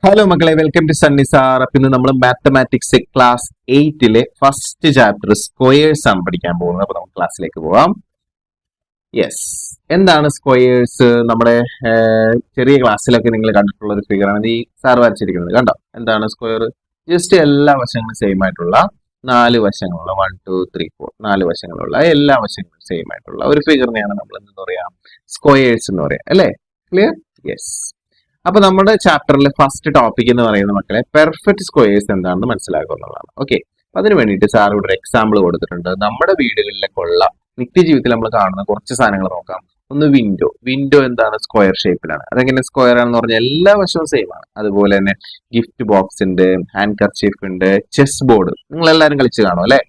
Hello മക്കളെ, welcome to Sunny sir. അപ്പൊ ഇന്ന് നമ്മൾ mathematics class 8 first chapter squares ആണ് പഠിക്കാൻ പോകുന്നത്. അപ്പൊ നമുക്ക് ക്ലാസ്സിലേക്ക് പോവാം. യെസ്, എന്താണ് സ്ക്വയേഴ്സ്? നമ്മുടെ ചെറിയ ക്ലാസ്സിലൊക്കെ നിങ്ങൾ കണ്ടിട്ടുള്ള ഒരു ഫിഗർ ആണ് ഈ സാർ വരച്ചിരിക്കുന്നത്. കണ്ടോ, എന്താണ് സ്ക്വയർ? ജസ്റ്റ് എല്ലാ വശങ്ങളും സെയിം ആയിട്ടുള്ള 4 വശങ്ങളുള്ള 1 2 3 4 4 വശങ്ങളുള്ള എല്ലാ വശങ്ങളും സെയിം ആയിട്ടുള്ള ഒരു ഫിഗറിനെയാണ് നമ്മൾ എന്താ പറയാ, സ്ക്വയേഴ്സ് എന്ന് പറയാം അല്ലേ? ക്ലിയർ? യെസ്. അപ്പൊ നമ്മുടെ ചാപ്റ്ററിൽ ഫസ്റ്റ് ടോപ്പിക് എന്ന് പറയുന്ന മക്കളെ പെർഫെക്റ്റ് സ്ക്വയേഴ്സ് എന്താണെന്ന് മനസ്സിലാക്കുക എന്നുള്ളതാണ്. ഓക്കെ, അപ്പൊ അതിന് വേണ്ടിയിട്ട് സാർ ഇവിടെ ഒരു എക്സാമ്പിൾ കൊടുത്തിട്ടുണ്ട്. നമ്മുടെ വീടുകളിലൊക്കെ ഉള്ള നിത്യജീവിതത്തിൽ നമ്മൾ കാണുന്ന കുറച്ച് സാധനങ്ങൾ നോക്കാം. ഒന്ന് വിൻഡോ. വിൻഡോ എന്താണ്? സ്ക്വയർ ഷേപ്പിലാണ്. അതെങ്ങനെ സ്ക്വയർ ആണെന്ന് പറഞ്ഞാൽ എല്ലാ വശവും സെയിം ആണ്. അതുപോലെ തന്നെ ഗിഫ്റ്റ് ബോക്സ് ഉണ്ട്, ഹാൻഡ് കർച്ചീഫ് ഉണ്ട്, ചെസ് ബോർഡ് നിങ്ങൾ എല്ലാവരും കളിച്ച് കാണും അല്ലെ?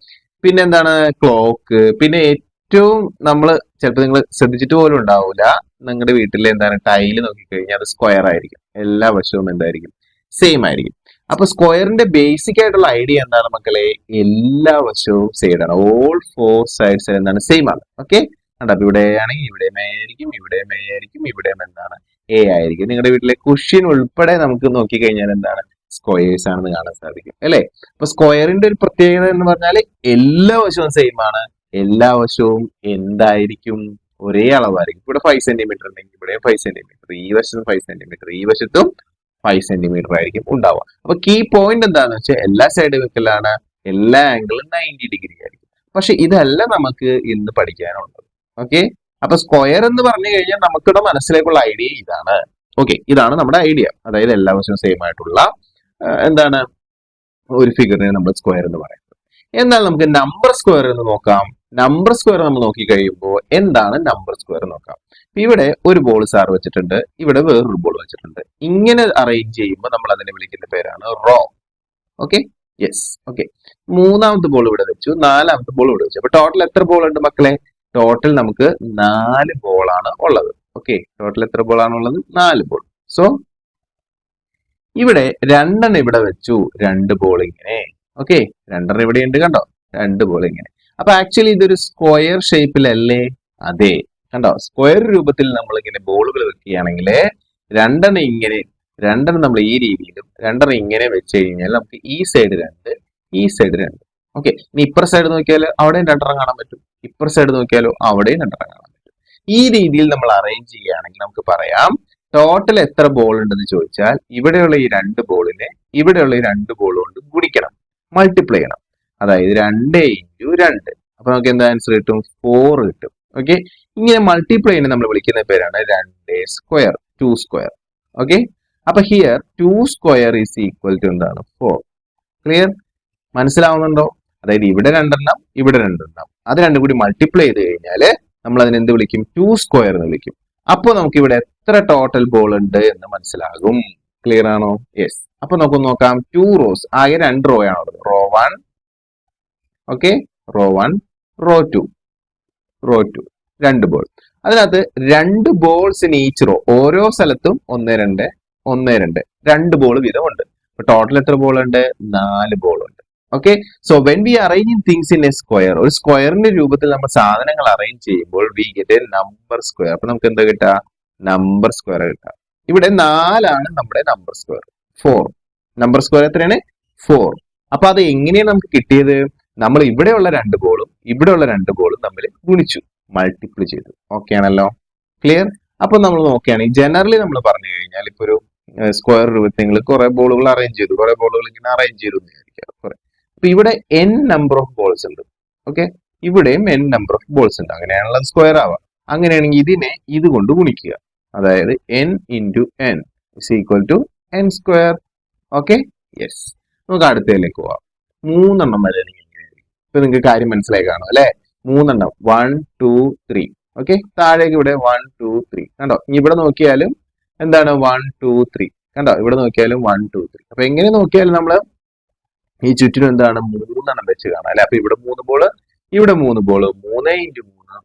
പിന്നെ എന്താണ്? ക്ലോക്ക്. പിന്നെ ഏറ്റവും നമ്മൾ ചിലപ്പോൾ നിങ്ങൾ ശ്രദ്ധിച്ചിട്ട് പോലും ഉണ്ടാവില്ല, നിങ്ങളുടെ വീട്ടിൽ എന്താണ് ടൈല് നോക്കിക്കഴിഞ്ഞാൽ അത് സ്ക്വയർ ആയിരിക്കും. എല്ലാ വശവും എന്തായിരിക്കും? സെയിം ആയിരിക്കും. അപ്പൊ സ്ക്വയറിന്റെ ബേസിക് ആയിട്ടുള്ള ഐഡിയ എന്താണ് മക്കളെ? എല്ലാ വശവും സെയിം ആണ്. ഓൾ 4 സൈഡ്സ് എന്താണ്? സെയിം ആണ്. ഓക്കെ, അപ്പൊ ഇവിടെ ആണെങ്കിൽ ഇവിടെ മേ ആയിരിക്കും, ഇവിടെ മേ ആയിരിക്കും, ഇവിടെ എന്താണ്? എ ആയിരിക്കും. നിങ്ങളുടെ വീട്ടിലെ കുഷ്യൻ ഉൾപ്പെടെ നമുക്ക് നോക്കിക്കഴിഞ്ഞാൽ എന്താണ്? സ്ക്വയേഴ്സ് ആണെന്ന് കാണാൻ സാധിക്കും അല്ലെ? അപ്പൊ സ്ക്വയറിന്റെ ഒരു പ്രത്യേകത എന്ന് പറഞ്ഞാൽ എല്ലാ വശവും സെയിം ആണ്. എല്ലാ വശവും എന്തായിരിക്കും? ഒരേ അളവായിരിക്കും. ഇവിടെ 5 സെന്റിമീറ്റർ ഉണ്ടെങ്കിൽ ഇവിടെ 5 സെന്റിമീറ്റർ, ഈ വശത്തും 5 സെന്റിമീറ്റർ, ഈ വശത്തും 5 സെന്റിമീറ്റർ ആയിരിക്കും ഉണ്ടാവുക. അപ്പൊ കീ പോയിന്റ് എന്താന്ന് വെച്ചാൽ എല്ലാ സൈഡ് വെക്കലാണ്, എല്ലാ ആംഗിളും 90 ഡിഗ്രി ആയിരിക്കും. പക്ഷെ ഇതല്ല നമുക്ക് ഇന്ന് പഠിക്കാനുള്ളത്. ഓക്കെ, അപ്പൊ സ്ക്വയർ എന്ന് പറഞ്ഞു കഴിഞ്ഞാൽ നമുക്കിവിടെ മനസ്സിലേക്കുള്ള ഐഡിയ ഇതാണ്. ഓക്കെ, ഇതാണ് നമ്മുടെ ഐഡിയ. അതായത് എല്ലാ വശവും സെയിം ആയിട്ടുള്ള എന്താണ് ഒരു ഫിഗറിനെ നമ്മൾ സ്ക്വയർ എന്ന് പറയുന്നത്. എന്നാൽ നമുക്ക് നമ്പർ സ്ക്വയർ എന്ന് നോക്കാം. നമ്പർ സ്ക്വയർ നമ്മൾ നോക്കി കഴിയുമ്പോൾ എന്താണ് നമ്പർ സ്ക്വയർ നോക്കാം. ഇവിടെ ഒരു ബോൾ സാർ വെച്ചിട്ടുണ്ട്, ഇവിടെ വേറൊരു ബോൾ വെച്ചിട്ടുണ്ട്. ഇങ്ങനെ അറേഞ്ച് ചെയ്യുമ്പോൾ നമ്മൾ അതിനെ വിളിക്കുന്ന പേരാണ് റോ. Okay, yes. ഓക്കെ, മൂന്നാമത്തെ ബോൾ ഇവിടെ വെച്ചു, നാലാമത്തെ ബോൾ ഇവിടെ വെച്ചു. അപ്പൊ ടോട്ടൽ എത്ര ബോൾ ഉണ്ട് മക്കളെ? ടോട്ടൽ നമുക്ക് 4 ബോളാണ് ഉള്ളത്. ഓക്കെ, ടോട്ടൽ എത്ര ബോളാണ് ഉള്ളത്? 4 ബോൾ. സോ ഇവിടെ 2 ഇവിടെ വെച്ചു, 2 ബോൾ ഇങ്ങനെ. ഓക്കെ, 2 ഇവിടെ ഉണ്ട്, കണ്ടോ? 2 ബോൾ ഇങ്ങനെ. അപ്പൊ ആക്ച്വലി ഇതൊരു സ്ക്വയർ ഷേപ്പിലല്ലേ? അതെ, കണ്ടോ? സ്ക്വയർ രൂപത്തിൽ നമ്മൾ ഇങ്ങനെ ബോളുകൾ വെക്കുകയാണെങ്കിൽ 2 ഇങ്ങനെ, 2 നമ്മൾ ഈ രീതിയിലും 2 ഇങ്ങനെ വെച്ച് കഴിഞ്ഞാൽ നമുക്ക് ഈ സൈഡ് 2, ഈ സൈഡ് 2. ഓക്കെ, ഇനി ഇപ്പുറ സൈഡ് നോക്കിയാൽ അവിടെയും 2 കാണാൻ പറ്റും, ഇപ്പുറ സൈഡ് നോക്കിയാലോ അവിടെയും 2 കാണാൻ പറ്റും. ഈ രീതിയിൽ നമ്മൾ അറേഞ്ച് ചെയ്യുകയാണെങ്കിൽ നമുക്ക് പറയാം ടോട്ടൽ എത്ര ബോൾ ഉണ്ടെന്ന് ചോദിച്ചാൽ ഇവിടെയുള്ള ഈ 2 ബോളിനെ ഇവിടെയുള്ള ഈ 2 ബോൾ കൊണ്ട് ഗുണിക്കണം, മൾട്ടിപ്ലൈ ചെയ്യണം. അതായത് 2 ഇൻറ്റു 2. അപ്പൊ നമുക്ക് എന്താ ആൻസർ കിട്ടും? 4 കിട്ടും. ഓക്കെ, ഇങ്ങനെ മൾട്ടിപ്ലൈനെ നമ്മൾ വിളിക്കുന്ന പേരാണ് 2 സ്ക്വയർ, 2 സ്ക്വയർ. ഓക്കെ, അപ്പൊ here 2 square is equal to എന്താണ്? 4. ക്ലിയർ? മനസ്സിലാവുന്നുണ്ടോ? അതായത് ഇവിടെ 2 ഇവിടെ 2 അത് രണ്ടും കൂടി മൾട്ടിപ്ലൈ ചെയ്ത് കഴിഞ്ഞാൽ നമ്മൾ അതിനെ എന്ത് വിളിക്കും? 2 സ്ക്വയർ എന്ന് വിളിക്കും. അപ്പോൾ നമുക്ക് ഇവിടെ എത്ര ടോട്ടൽ ബോൾ ഉണ്ട് എന്ന് മനസ്സിലാകും. ക്ലിയർ ആണോ? യെസ്. അപ്പൊ നമുക്ക് നോക്കാം. 2 റോസ്, ആകെ 2 റോ ആണ്. Row 1, okay, row 1, row 2, row 2, 2 ball. അതിനകത്ത് 2 ബോൾസ് ഇൻ ഈച്ച് റോ. ഓരോ സ്ഥലത്തും 1 2 1 2 2 ബോൾ വീതം ഉണ്ട്. അപ്പൊ ടോട്ടൽ എത്ര ബോൾ ഉണ്ട്? 4 ബോൾ ഉണ്ട്. Okay, so when we arranging things in A square, ഒരു സ്ക്വയറിന്റെ രൂപത്തിൽ നമ്മൾ സാധനങ്ങൾ അറേഞ്ച് ചെയ്യുമ്പോൾ we get A number square. അപ്പൊ നമുക്ക് എന്താ കിട്ടുക? നമ്പർ സ്ക്വയർ കിട്ടുക. ഇവിടെ 4 ആണ് നമ്മുടെ നമ്പർ സ്ക്വയർ. 4 നമ്പർ സ്ക്വയർ എത്രയാണ്? 4. അപ്പൊ അത് എങ്ങനെയാണ് നമുക്ക് കിട്ടിയത്? നമ്മൾ ഇവിടെയുള്ള 2 ബോളും ഇവിടെയുള്ള 2 ബോളും തമ്മിൽ ഗുണിച്ചു, മൾട്ടിപ്ലൈ ചെയ്തു. ഓക്കെ ആണല്ലോ? ക്ലിയർ? അപ്പൊ നമ്മൾ നോക്കുകയാണെങ്കിൽ ജനറലി നമ്മൾ പറഞ്ഞു കഴിഞ്ഞാൽ ഇപ്പൊ ഒരു സ്ക്വയർ രൂപത്തിൽ നിങ്ങൾ കുറെ ബോളുകൾ അറേഞ്ച് ചെയ്തു, കുറെ ബോളുകൾ ഇങ്ങനെ അറേഞ്ച് ചെയ്തു എന്ന് വിചാരിക്കാം. കുറെ, അപ്പൊ ഇവിടെ n നമ്പർ ഓഫ് ബോൾസ് ഉണ്ട്. ഓക്കെ, ഇവിടെയും n നമ്പർ ഓഫ് ബോൾസ് ഉണ്ട്. അങ്ങനെയാണല്ലോ സ്ക്വയർ ആവാം. അങ്ങനെയാണെങ്കിൽ ഇതിനെ ഇത് കൊണ്ട് ഗുണിക്കുക. അതായത് n into n is equal to n square. Okay, yes. നമുക്ക് അടുത്തതിലേക്ക് പോവാം. 3 വരെ ഇപ്പൊ നിങ്ങൾക്ക് കാര്യം മനസ്സിലായി കാണും അല്ലെ? 3 1 2 3. ഓക്കെ, താഴേക്ക് ഇവിടെ 1 2 3. കണ്ടോ? ഇവിടെ നോക്കിയാലും എന്താണ്? 1 2 3. കണ്ടോ? ഇവിടെ നോക്കിയാലും 1 2 3. അപ്പൊ എങ്ങനെ നോക്കിയാലും നമ്മള് ഈ ചുറ്റിനും എന്താണ്? 3 വെച്ച് കാണാം അല്ലെ? അപ്പൊ ഇവിടെ 3 ബോള്, ഇവിടെ 3 ബോള്. 3 ഇൻറ്റു 3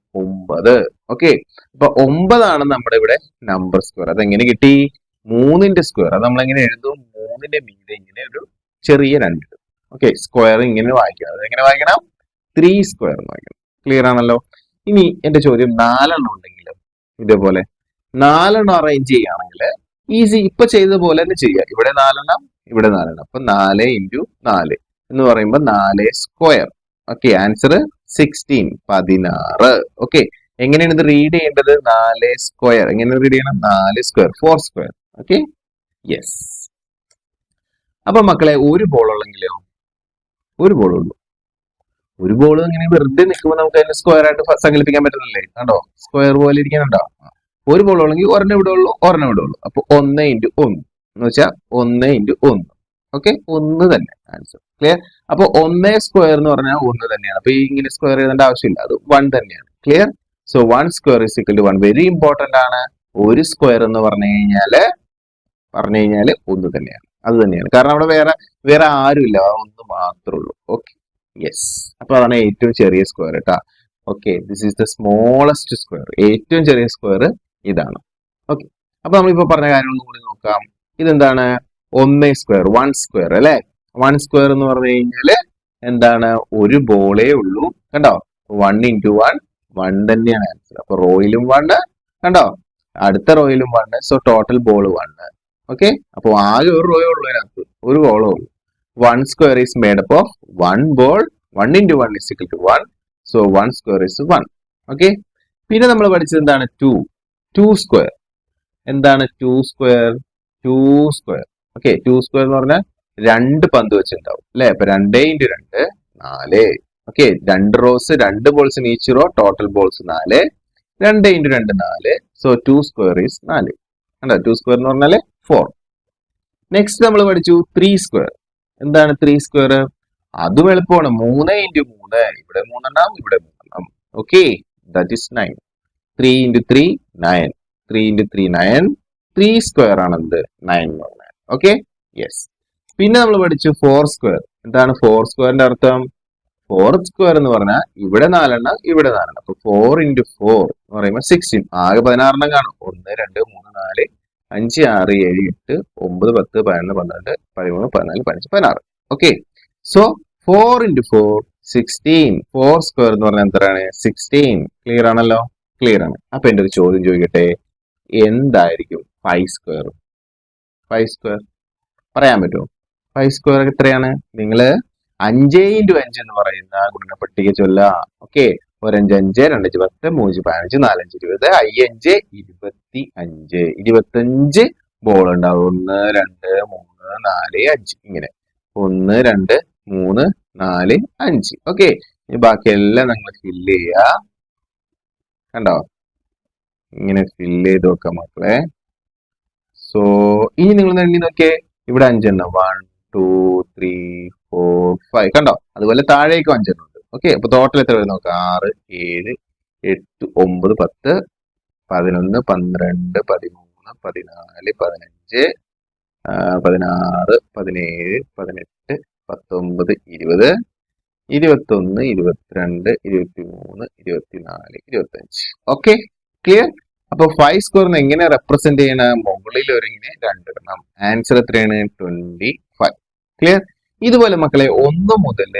9. ഓക്കെ, അപ്പൊ 9 ആണ് നമ്മുടെ ഇവിടെ നമ്പർ സ്ക്വയർ. അതെങ്ങനെ കിട്ടി? 3ന്റെ സ്ക്വയർ. അത് നമ്മളെങ്ങനെ എഴുതും? 3ന്റെ മീതെ ഇങ്ങനെ ഒരു ചെറിയ 2 ഇടും. ഓക്കെ, സ്ക്വയർ ഇങ്ങനെ വായിക്കണം. അതെങ്ങനെ വായിക്കണം? 3 സ്ക്വയർ എന്ന് വായിക്കണം. ക്ലിയർ ആണല്ലോ? ഇനി എന്റെ ചോദ്യം 4 ഉണ്ടെങ്കിലും ഇതേപോലെ 4 അറേഞ്ച് ചെയ്യുകയാണെങ്കിൽ ഈസി. ഇപ്പൊ ചെയ്ത പോലെ തന്നെ ചെയ്യാം. ഇവിടെ 4 ഇവിടെ 4 അപ്പൊ 4 ഇൻറ്റു 4 എന്ന് പറയുമ്പോൾ 4 സ്ക്വയർ. Okay, answer 16 16. ഓക്കെ, എങ്ങനെയാണ് ഇത് റീഡ് ചെയ്യേണ്ടത്? 4 സ്ക്വയർ എങ്ങനെ റീഡ് ചെയ്യണം? 4 സ്ക്വയർ 4 സ്ക്വയർ. Okay, yes. അപ്പൊ മക്കളെ ഒരു ബോൾ ഉള്ളെങ്കിലോ? ഒരു ബോൾ ഉള്ളൂ. ഒരു ബോൾ ഇങ്ങനെ വെറുതെ നിൽക്കുമ്പോൾ നമുക്ക് അതിന് സ്ക്വയർ ആയിട്ട് സങ്കല്പിക്കാൻ പറ്റുന്നില്ലേ? കണ്ടോ, സ്ക്വയർ പോലെ ഇരിക്കാനുണ്ടോ? ഒരു ബോൾ ഉള്ളെങ്കിൽ ഒരെണ്ണം ഇവിടെ ഉള്ളൂ, ഒരെണ്ണം ഇവിടെ ഉള്ളൂ. അപ്പൊ 1 ഇൻറ്റു 1 എന്ന് വെച്ചാൽ 1 ഇൻറ്റു 1. ഓക്കെ, 1 തന്നെ ആൻസർ. ക്ലിയർ? അപ്പൊ 1 സ്ക്വയർ എന്ന് പറഞ്ഞാൽ 1 തന്നെയാണ്. അപ്പൊ ഇങ്ങനെ സ്ക്വയർ ചെയ്യേണ്ട ആവശ്യമില്ല, അത് 1 തന്നെയാണ്. Clear? So 1 square is equal to 1. Very important ആണ്. ഒരു സ്ക്വയർ എന്ന് പറഞ്ഞു കഴിഞ്ഞാല് 1 തന്നെയാണ്. അത് തന്നെയാണ്. കാരണം അവിടെ വേറെ ആരുമില്ല, 1 മാത്രമേ ഉള്ളൂ. Okay, yes. അപ്പൊ അതാണ് ഏറ്റവും ചെറിയ സ്ക്വയർ കേട്ടാ. Okay, this is the smallest square. ഏറ്റവും ചെറിയ സ്ക്വയർ ഇതാണ്. ഓക്കെ, അപ്പൊ നമ്മളിപ്പോ പറഞ്ഞ കാര്യങ്ങൾ കൂടി നോക്കാം. ഇതെന്താണ്? 1 സ്ക്വയർ, 1 സ്ക്വയർ അല്ലെ? 1 സ്ക്വയർ എന്ന് പറഞ്ഞു കഴിഞ്ഞാല് എന്താണ്? ഒരു ബോളേ ഉള്ളൂ. കണ്ടോ, 1 ഇൻറ്റു 1 1 തന്നെയാണ് ആൻസർ. അപ്പൊ റോയിലും 1, കണ്ടോ, അടുത്ത റോയിലും 1. So total ball 1. ഓക്കെ, അപ്പൊ ആകെ ഒരു റോയേ ഉള്ളൂ അതിനകത്ത്, ഒരു ബോളേ ഉള്ളൂ. 1 square is made up of 1 ball. 1 into 1 is equal to 1. So 1 square is 1. Okay, പിന്നെ നമ്മൾ പഠിച്ചത് എന്താണ്? 2 സ്ക്വയർ. എന്താണ് 2 സ്ക്വയർ? 2 സ്ക്വയർ. ഓക്കെ, 2 സ്ക്വയർ എന്ന് പറഞ്ഞാൽ 2 പന്ത് വെച്ചിട്ടുണ്ടാവും അല്ലെ? അപ്പൊ 2 into 2 4. Okay, 2 rose, 2 balls in each raw, total balls 4. 2 into 2 4. So 2 square is 4. കണ്ടോ, 2 സ്ക്വയർ എന്ന് പറഞ്ഞാല് 4. നെക്സ്റ്റ് നമ്മൾ പഠിച്ചു 3 സ്ക്വയർ. എന്താണ് 3 സ്ക്വയർ? അതും എളുപ്പമാണ്. 3 ഇൻറ്റു 3. ഇവിടെ 3 ഇവിടെ 3. Okay, that is 9. 3 into 3 9. 3 into 3 9. 3 square ആണെന്ത്? 9 എന്ന് പറഞ്ഞാൽ. Okay, yes. പിന്നെ നമ്മൾ പഠിച്ചു 4 സ്ക്വയർ. എന്താണ് 4 സ്ക്വയറിന്റെ അർത്ഥം? 4 സ്ക്വയർ എന്ന് പറഞ്ഞാൽ ഇവിടെ 4 ഇവിടെ 4. അപ്പൊ 4 ഇൻറ്റു 4 എന്ന് പറയുമ്പോൾ 16. ആകെ 16 കാണും. 1 2 3 4 5 6 7 8 9 10 11 12 13 14 15 16. Okay, so 4 into 4 16. 4 സ്ക്വയർ എന്ന് പറഞ്ഞാൽ എത്രയാണ്? 16. ക്ലിയർ ആണല്ലോ? ക്ലിയർ ആണ്. അപ്പൊ എന്റെ ഒരു ചോദ്യം ചോദിക്കട്ടെ, എന്തായിരിക്കും 5 സ്ക്വയർ? 5 സ്ക്വയർ പറയാൻ പറ്റുമോ? 5 സ്ക്വയർ എത്രയാണ്? നിങ്ങള് 5 ഇൻറ്റു 5 എന്ന് പറയുന്ന ഗുണനപ്പട്ടിക ചൊല്ല. ഓക്കെ, 1 5 5 2 5 10 3 15 4 5 20 5 25. 25 ബോൾ ഉണ്ടാവും. 1 2 3 4 5 ഇങ്ങനെ 1 2 3 4 5. ഓക്കെ, ബാക്കിയെല്ലാം നിങ്ങൾ ഫില്ല് ചെയ്യുക. കണ്ടോ, ഇങ്ങനെ ഫില്ല് ചെയ്ത് നോക്കാം മക്കളെ. സോ ഇനി നിങ്ങൾ എണ്ണി നോക്കിയേ, ഇവിടെ 5 എണ്ണം 1 2 3 4 5. കണ്ടോ, അതുപോലെ താഴേക്കും 5 എണ്ണം ഉണ്ട്. ഓക്കെ, അപ്പൊ ടോട്ടൽ എത്ര വരും നോക്കാം? 6 7 8 9 10 11 12 13 14 15 16 17 18 19 20 21 22 23 24 25. Okay, clear? അപ്പൊ 5 സ്ക്വയറിന് എങ്ങനെ റെപ്രസെന്റ് ചെയ്യണം? മുകളിൽ ഒരിങ്ങനെ 2 ഇടണം. ആൻസർ എത്രയാണ്? 25. ക്ലിയർ? ഇതുപോലെ മക്കളെ 1 മുതൽ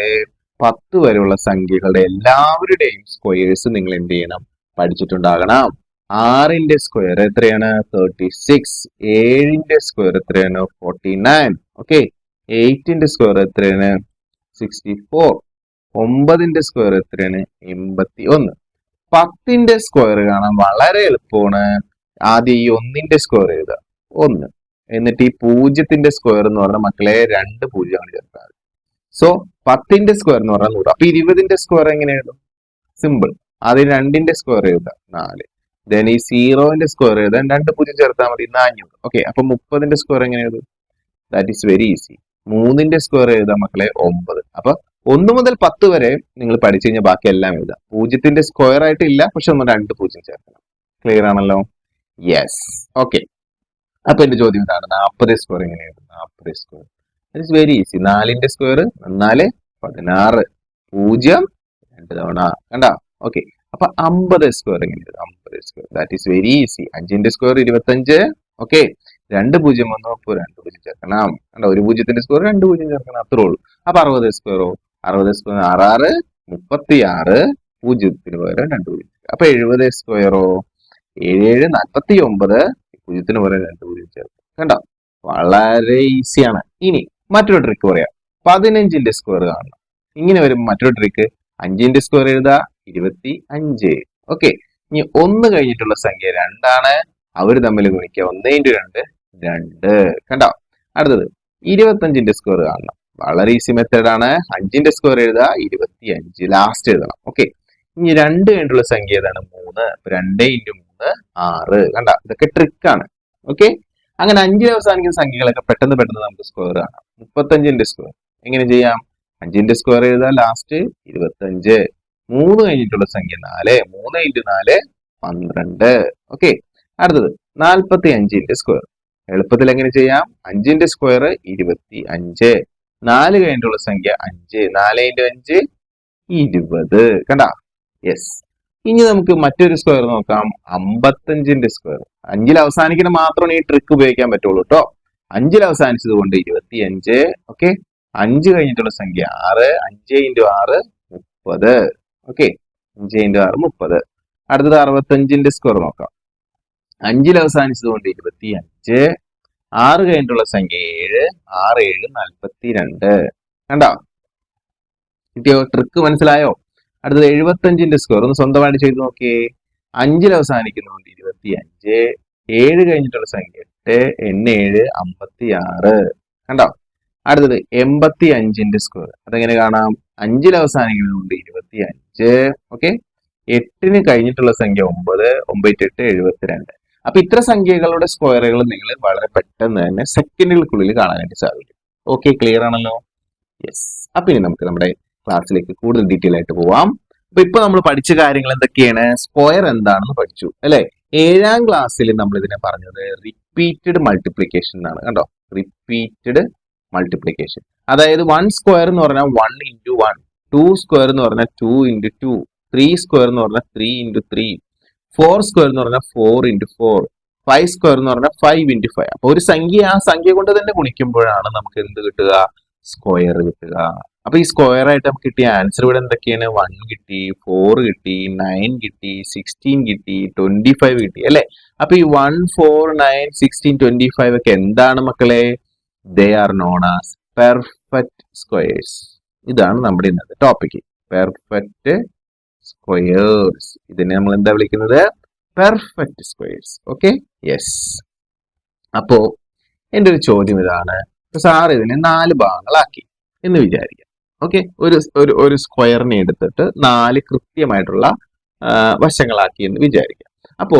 10 വരെയുള്ള സംഖ്യകളുടെ എല്ലാവരുടെയും സ്ക്വയേഴ്സ് നിങ്ങൾ എന്ത് ചെയ്യണം? പഠിച്ചിട്ടുണ്ടാകണം. 6ന്റെ സ്ക്വയർ എത്രയാണ്? 36. 7ന്റെ സ്ക്വയർ എത്രയാണ്? 49. ഓക്കെ, 8ന്റെ സ്ക്വയർ എത്രയാണ്? 64. 9ന്റെ സ്ക്വയർ എത്രയാണ്? 81. 10ന്റെ സ്ക്വയർ കാണാൻ വളരെ എളുപ്പമാണ്. ആദ്യം ഈ 1ന്റെ സ്ക്വയർ എഴുതുക, 1. എന്നിട്ട് ഈ 0ന്റെ സ്ക്വയർ എന്ന് പറഞ്ഞാൽ മക്കളെ 2 പൂജ്യങ്ങൾ ചേർത്താൽ. സോ 10ന്റെ സ്ക്വയർ എന്ന് പറഞ്ഞാൽ 100. അപ്പൊ 20ന്റെ സ്ക്വയർ എങ്ങനെ എഴുതും? സിമ്പിൾ. ആദ്യം 2ന്റെ സ്ക്വയർ എഴുതുക, 4. ദെൻ ഈ 0ന്റെ സ്ക്വയർ എഴുതാൻ 2 പൂജ്യം ചേർത്താൽ മതി, 400. ഓക്കെ, അപ്പൊ 30ന്റെ സ്ക്വയർ എങ്ങനെ എഴുതും? That is very easy. 3ന്റെ സ്ക്വയർ എഴുതാം മക്കളെ, 9. അപ്പൊ 1 മുതൽ 10 വരെ നിങ്ങൾ പഠിച്ചു കഴിഞ്ഞാൽ ബാക്കി എല്ലാം എഴുതാം. 0ന്റെ സ്ക്വയർ ആയിട്ട് ഇല്ല, പക്ഷെ ഒന്ന് 2 പൂജ്യം ചേർക്കണം. ക്ലിയർ ആണല്ലോ? യെസ്. ഓക്കെ, അപ്പൊ എന്റെ ചോദ്യം ഇതാണ്, 40 സ്ക്വയർ എങ്ങനെ എഴുതും? 40 സ്ക്വയർ ഇറ്റ്സ് വെരി ഈസി. 4ന്റെ സ്ക്വയർ 4 16 0 2 തവണ. കണ്ട? ഓക്കെ, അപ്പൊ 50 സ്ക്വയർ എങ്ങനെ എഴുതും? 50 square that is very easy. 5ന്റെ സ്ക്വയർ 25. ഓക്കെ, 2 പൂജ്യം വന്നു, അപ്പൊ 2 പൂജ്യം ചേർക്കണം. കണ്ടോ, 1 പൂജ്യത്തിന്റെ സ്ക്വയർ 2 പൂജ്യം ചേർക്കണം, അത്രേ ഉള്ളൂ. അപ്പൊ 60 സ്ക്വയറോ? 60 സ്ക്വയർ 6 36 പൂജ്യത്തിന് പകരം 2 പൂജ്യം. അപ്പൊ 70 സ്ക്വയറോ? 7 49 പൂജ്യത്തിന് പകരം 2 പൂജ്യം ചേർക്കും. കണ്ടോ, വളരെ ഈസിയാണ്. ഇനി മറ്റൊരു ട്രിക്ക് പറയാം. 15ന്റെ സ്ക്വയർ കാണണം. ഇങ്ങനെ വരുമ്പോൾ മറ്റൊരു ട്രിക്ക്, 5ന്റെ സ്ക്വയർ എഴുതാ 25. ഓക്കെ, ഇനി 1 കഴിഞ്ഞിട്ടുള്ള സംഖ്യ 2 ആണ്, അവർ തമ്മിൽ ഗുണിക്കുക. 1 × 2 2. കണ്ടോ, അടുത്തത് 25ന്റെ സ്ക്വയർ കാണണം. വളരെ ഈസി മെത്തേഡ് ആണ്. 5ന്റെ സ്ക്വയർ എഴുതാ 25, ലാസ്റ്റ് എഴുതണം. ഓക്കെ, ഇനി 2 കഴിഞ്ഞിട്ടുള്ള സംഖ്യ ഏതാണ്? 3. 2 × 3 6. കണ്ട, ഇതൊക്കെ ട്രിക്കാണ്. ഓക്കെ, അങ്ങനെ 5ൽ അവസാനിക്കുന്ന സംഖ്യകളൊക്കെ പെട്ടെന്ന് പെട്ടെന്ന് നമുക്ക് സ്ക്വയർ കാണാം. 35ന്റെ സ്ക്വയർ എങ്ങനെ ചെയ്യാം? 5ന്റെ സ്ക്വയർ എഴുതാ ലാസ്റ്റ് 25. 3 കഴിഞ്ഞിട്ടുള്ള സംഖ്യ 4. 3 × 4 12. ഓക്കെ, അടുത്തത് 45ന്റെ സ്ക്വയർ. എളുപ്പത്തിൽ എങ്ങനെ ചെയ്യാം? 5ന്റെ സ്ക്വയർ 25. 4 കഴിഞ്ഞിട്ടുള്ള സംഖ്യ 5. 4 × 5 20. കണ്ട, യെസ്. ഇനി നമുക്ക് മറ്റൊരു സ്ക്വയർ നോക്കാം. 55ന്റെ സ്ക്വയർ. 5ൽ അവസാനിക്കുന്ന മാത്രമാണ് ഈ ട്രിക്ക് ഉപയോഗിക്കാൻ പറ്റുള്ളൂ കേട്ടോ. 5ൽ അവസാനിച്ചത് കൊണ്ട് 25. ഓക്കെ, 5 കഴിഞ്ഞിട്ടുള്ള സംഖ്യ 6. 5 × 6 30. ഓക്കെ, 5 × 6 30. അടുത്തത് 65ന്റെ സ്ക്വയർ നോക്കാം. 5ൽ അവസാനിച്ചത് കൊണ്ട് 25. 6 കഴിഞ്ഞിട്ടുള്ള സംഖ്യ 7. 6 7 42. കണ്ടോ, കിട്ടിയോ? ട്രിക്ക് മനസ്സിലായോ? അടുത്തത് 75ന്റെ സ്ക്വയർ ഒന്ന് സ്വന്തമായിട്ട് ചെയ്ത് നോക്കിയേ. 5ൽ അവസാനിക്കുന്നതുകൊണ്ട് 25. 7 കഴിഞ്ഞിട്ടുള്ള സംഖ്യ 8. 7 56. കണ്ടോ, അടുത്തത് 85ന്റെ സ്ക്വയർ. അതെങ്ങനെ കാണാം? 5ൽ അവസാനിക്കുന്നതുകൊണ്ട് 25. ഓക്കെ, 8ന് കഴിഞ്ഞിട്ടുള്ള സംഖ്യ 9. 9 8 72. അപ്പൊ ഇത്ര സംഖ്യകളുടെ സ്ക്വയറുകൾ നിങ്ങൾ വളരെ പെട്ടെന്ന് തന്നെ സെക്കൻഡുകൾക്കുള്ളിൽ കാണാനായിട്ട് സാധിക്കും. ഓക്കെ, ക്ലിയർ ആണല്ലോ? യെസ്. അപ്പൊ ഇനി നമുക്ക് നമ്മുടെ ക്ലാസ്സിലേക്ക് കൂടുതൽ ഡീറ്റെയിൽ ആയിട്ട് പോവാം. അപ്പൊ ഇപ്പൊ നമ്മൾ പഠിച്ച കാര്യങ്ങൾ എന്തൊക്കെയാണ്? സ്ക്വയർ എന്താണെന്ന് പഠിച്ചു അല്ലെ? 7ാം ക്ലാസ്സിൽ നമ്മൾ ഇതിനെ പറഞ്ഞത് റിപ്പീറ്റഡ് മൾട്ടിപ്ലിക്കേഷൻ എന്നാണ്. കണ്ടോ, റിപ്പീറ്റഡ് മൾട്ടിപ്ലിക്കേഷൻ. അതായത് 1 സ്ക്വയർ എന്ന് പറഞ്ഞാൽ 1 × 1, 2 സ്ക്വയർ എന്ന് പറഞ്ഞാൽ 2 × 2, 3 സ്ക്വയർ എന്ന് പറഞ്ഞാൽ 3 × 3, 4 സ്ക്വയർ എന്ന് പറഞ്ഞാൽ 4 × 4, 5 സ്ക്വയർ എന്ന് പറഞ്ഞാൽ 5 × 5. അപ്പൊ ഒരു സംഖ്യ ആ സംഖ്യ കൊണ്ട് തന്നെ ഗുണിക്കുമ്പോഴാണ് നമുക്ക് എന്ത് കിട്ടുക? സ്ക്വയർ കിട്ടുക. അപ്പൊ ഈ സ്ക്വയർ ആയിട്ട് നമുക്ക് കിട്ടിയ ആൻസർ ഇവിടെ എന്തൊക്കെയാണ്? 1 കിട്ടി, 4 കിട്ടി, 9 കിട്ടി, 16 കിട്ടി, 25 കിട്ടി അല്ലെ? അപ്പൊ ഈ 1 4 9 16 25 ഒക്കെ എന്താണ് മക്കളെ? They are known as perfect squares. ഇതാണ് നമ്മുടെ ഇന്നത്തെ ടോപ്പിക്, പെർഫെക്റ്റ് സ്ക്വയേഴ്സ്. ഇതിനെ നമ്മൾ എന്താ വിളിക്കുന്നത്? Perfect squares. Okay, yes. അപ്പോ എന്റെ ഒരു ചോദ്യം ഇതാണ്, സാർ ഇതിനെ 4 ഭാഗങ്ങളാക്കി എന്ന് വിചാരിക്കാം. ഓക്കെ, ഒരു സ്ക്വയറിനെ എടുത്തിട്ട് 4 കൃത്യമായിട്ടുള്ള വശങ്ങളാക്കി എന്ന് വിചാരിക്കാം. അപ്പോ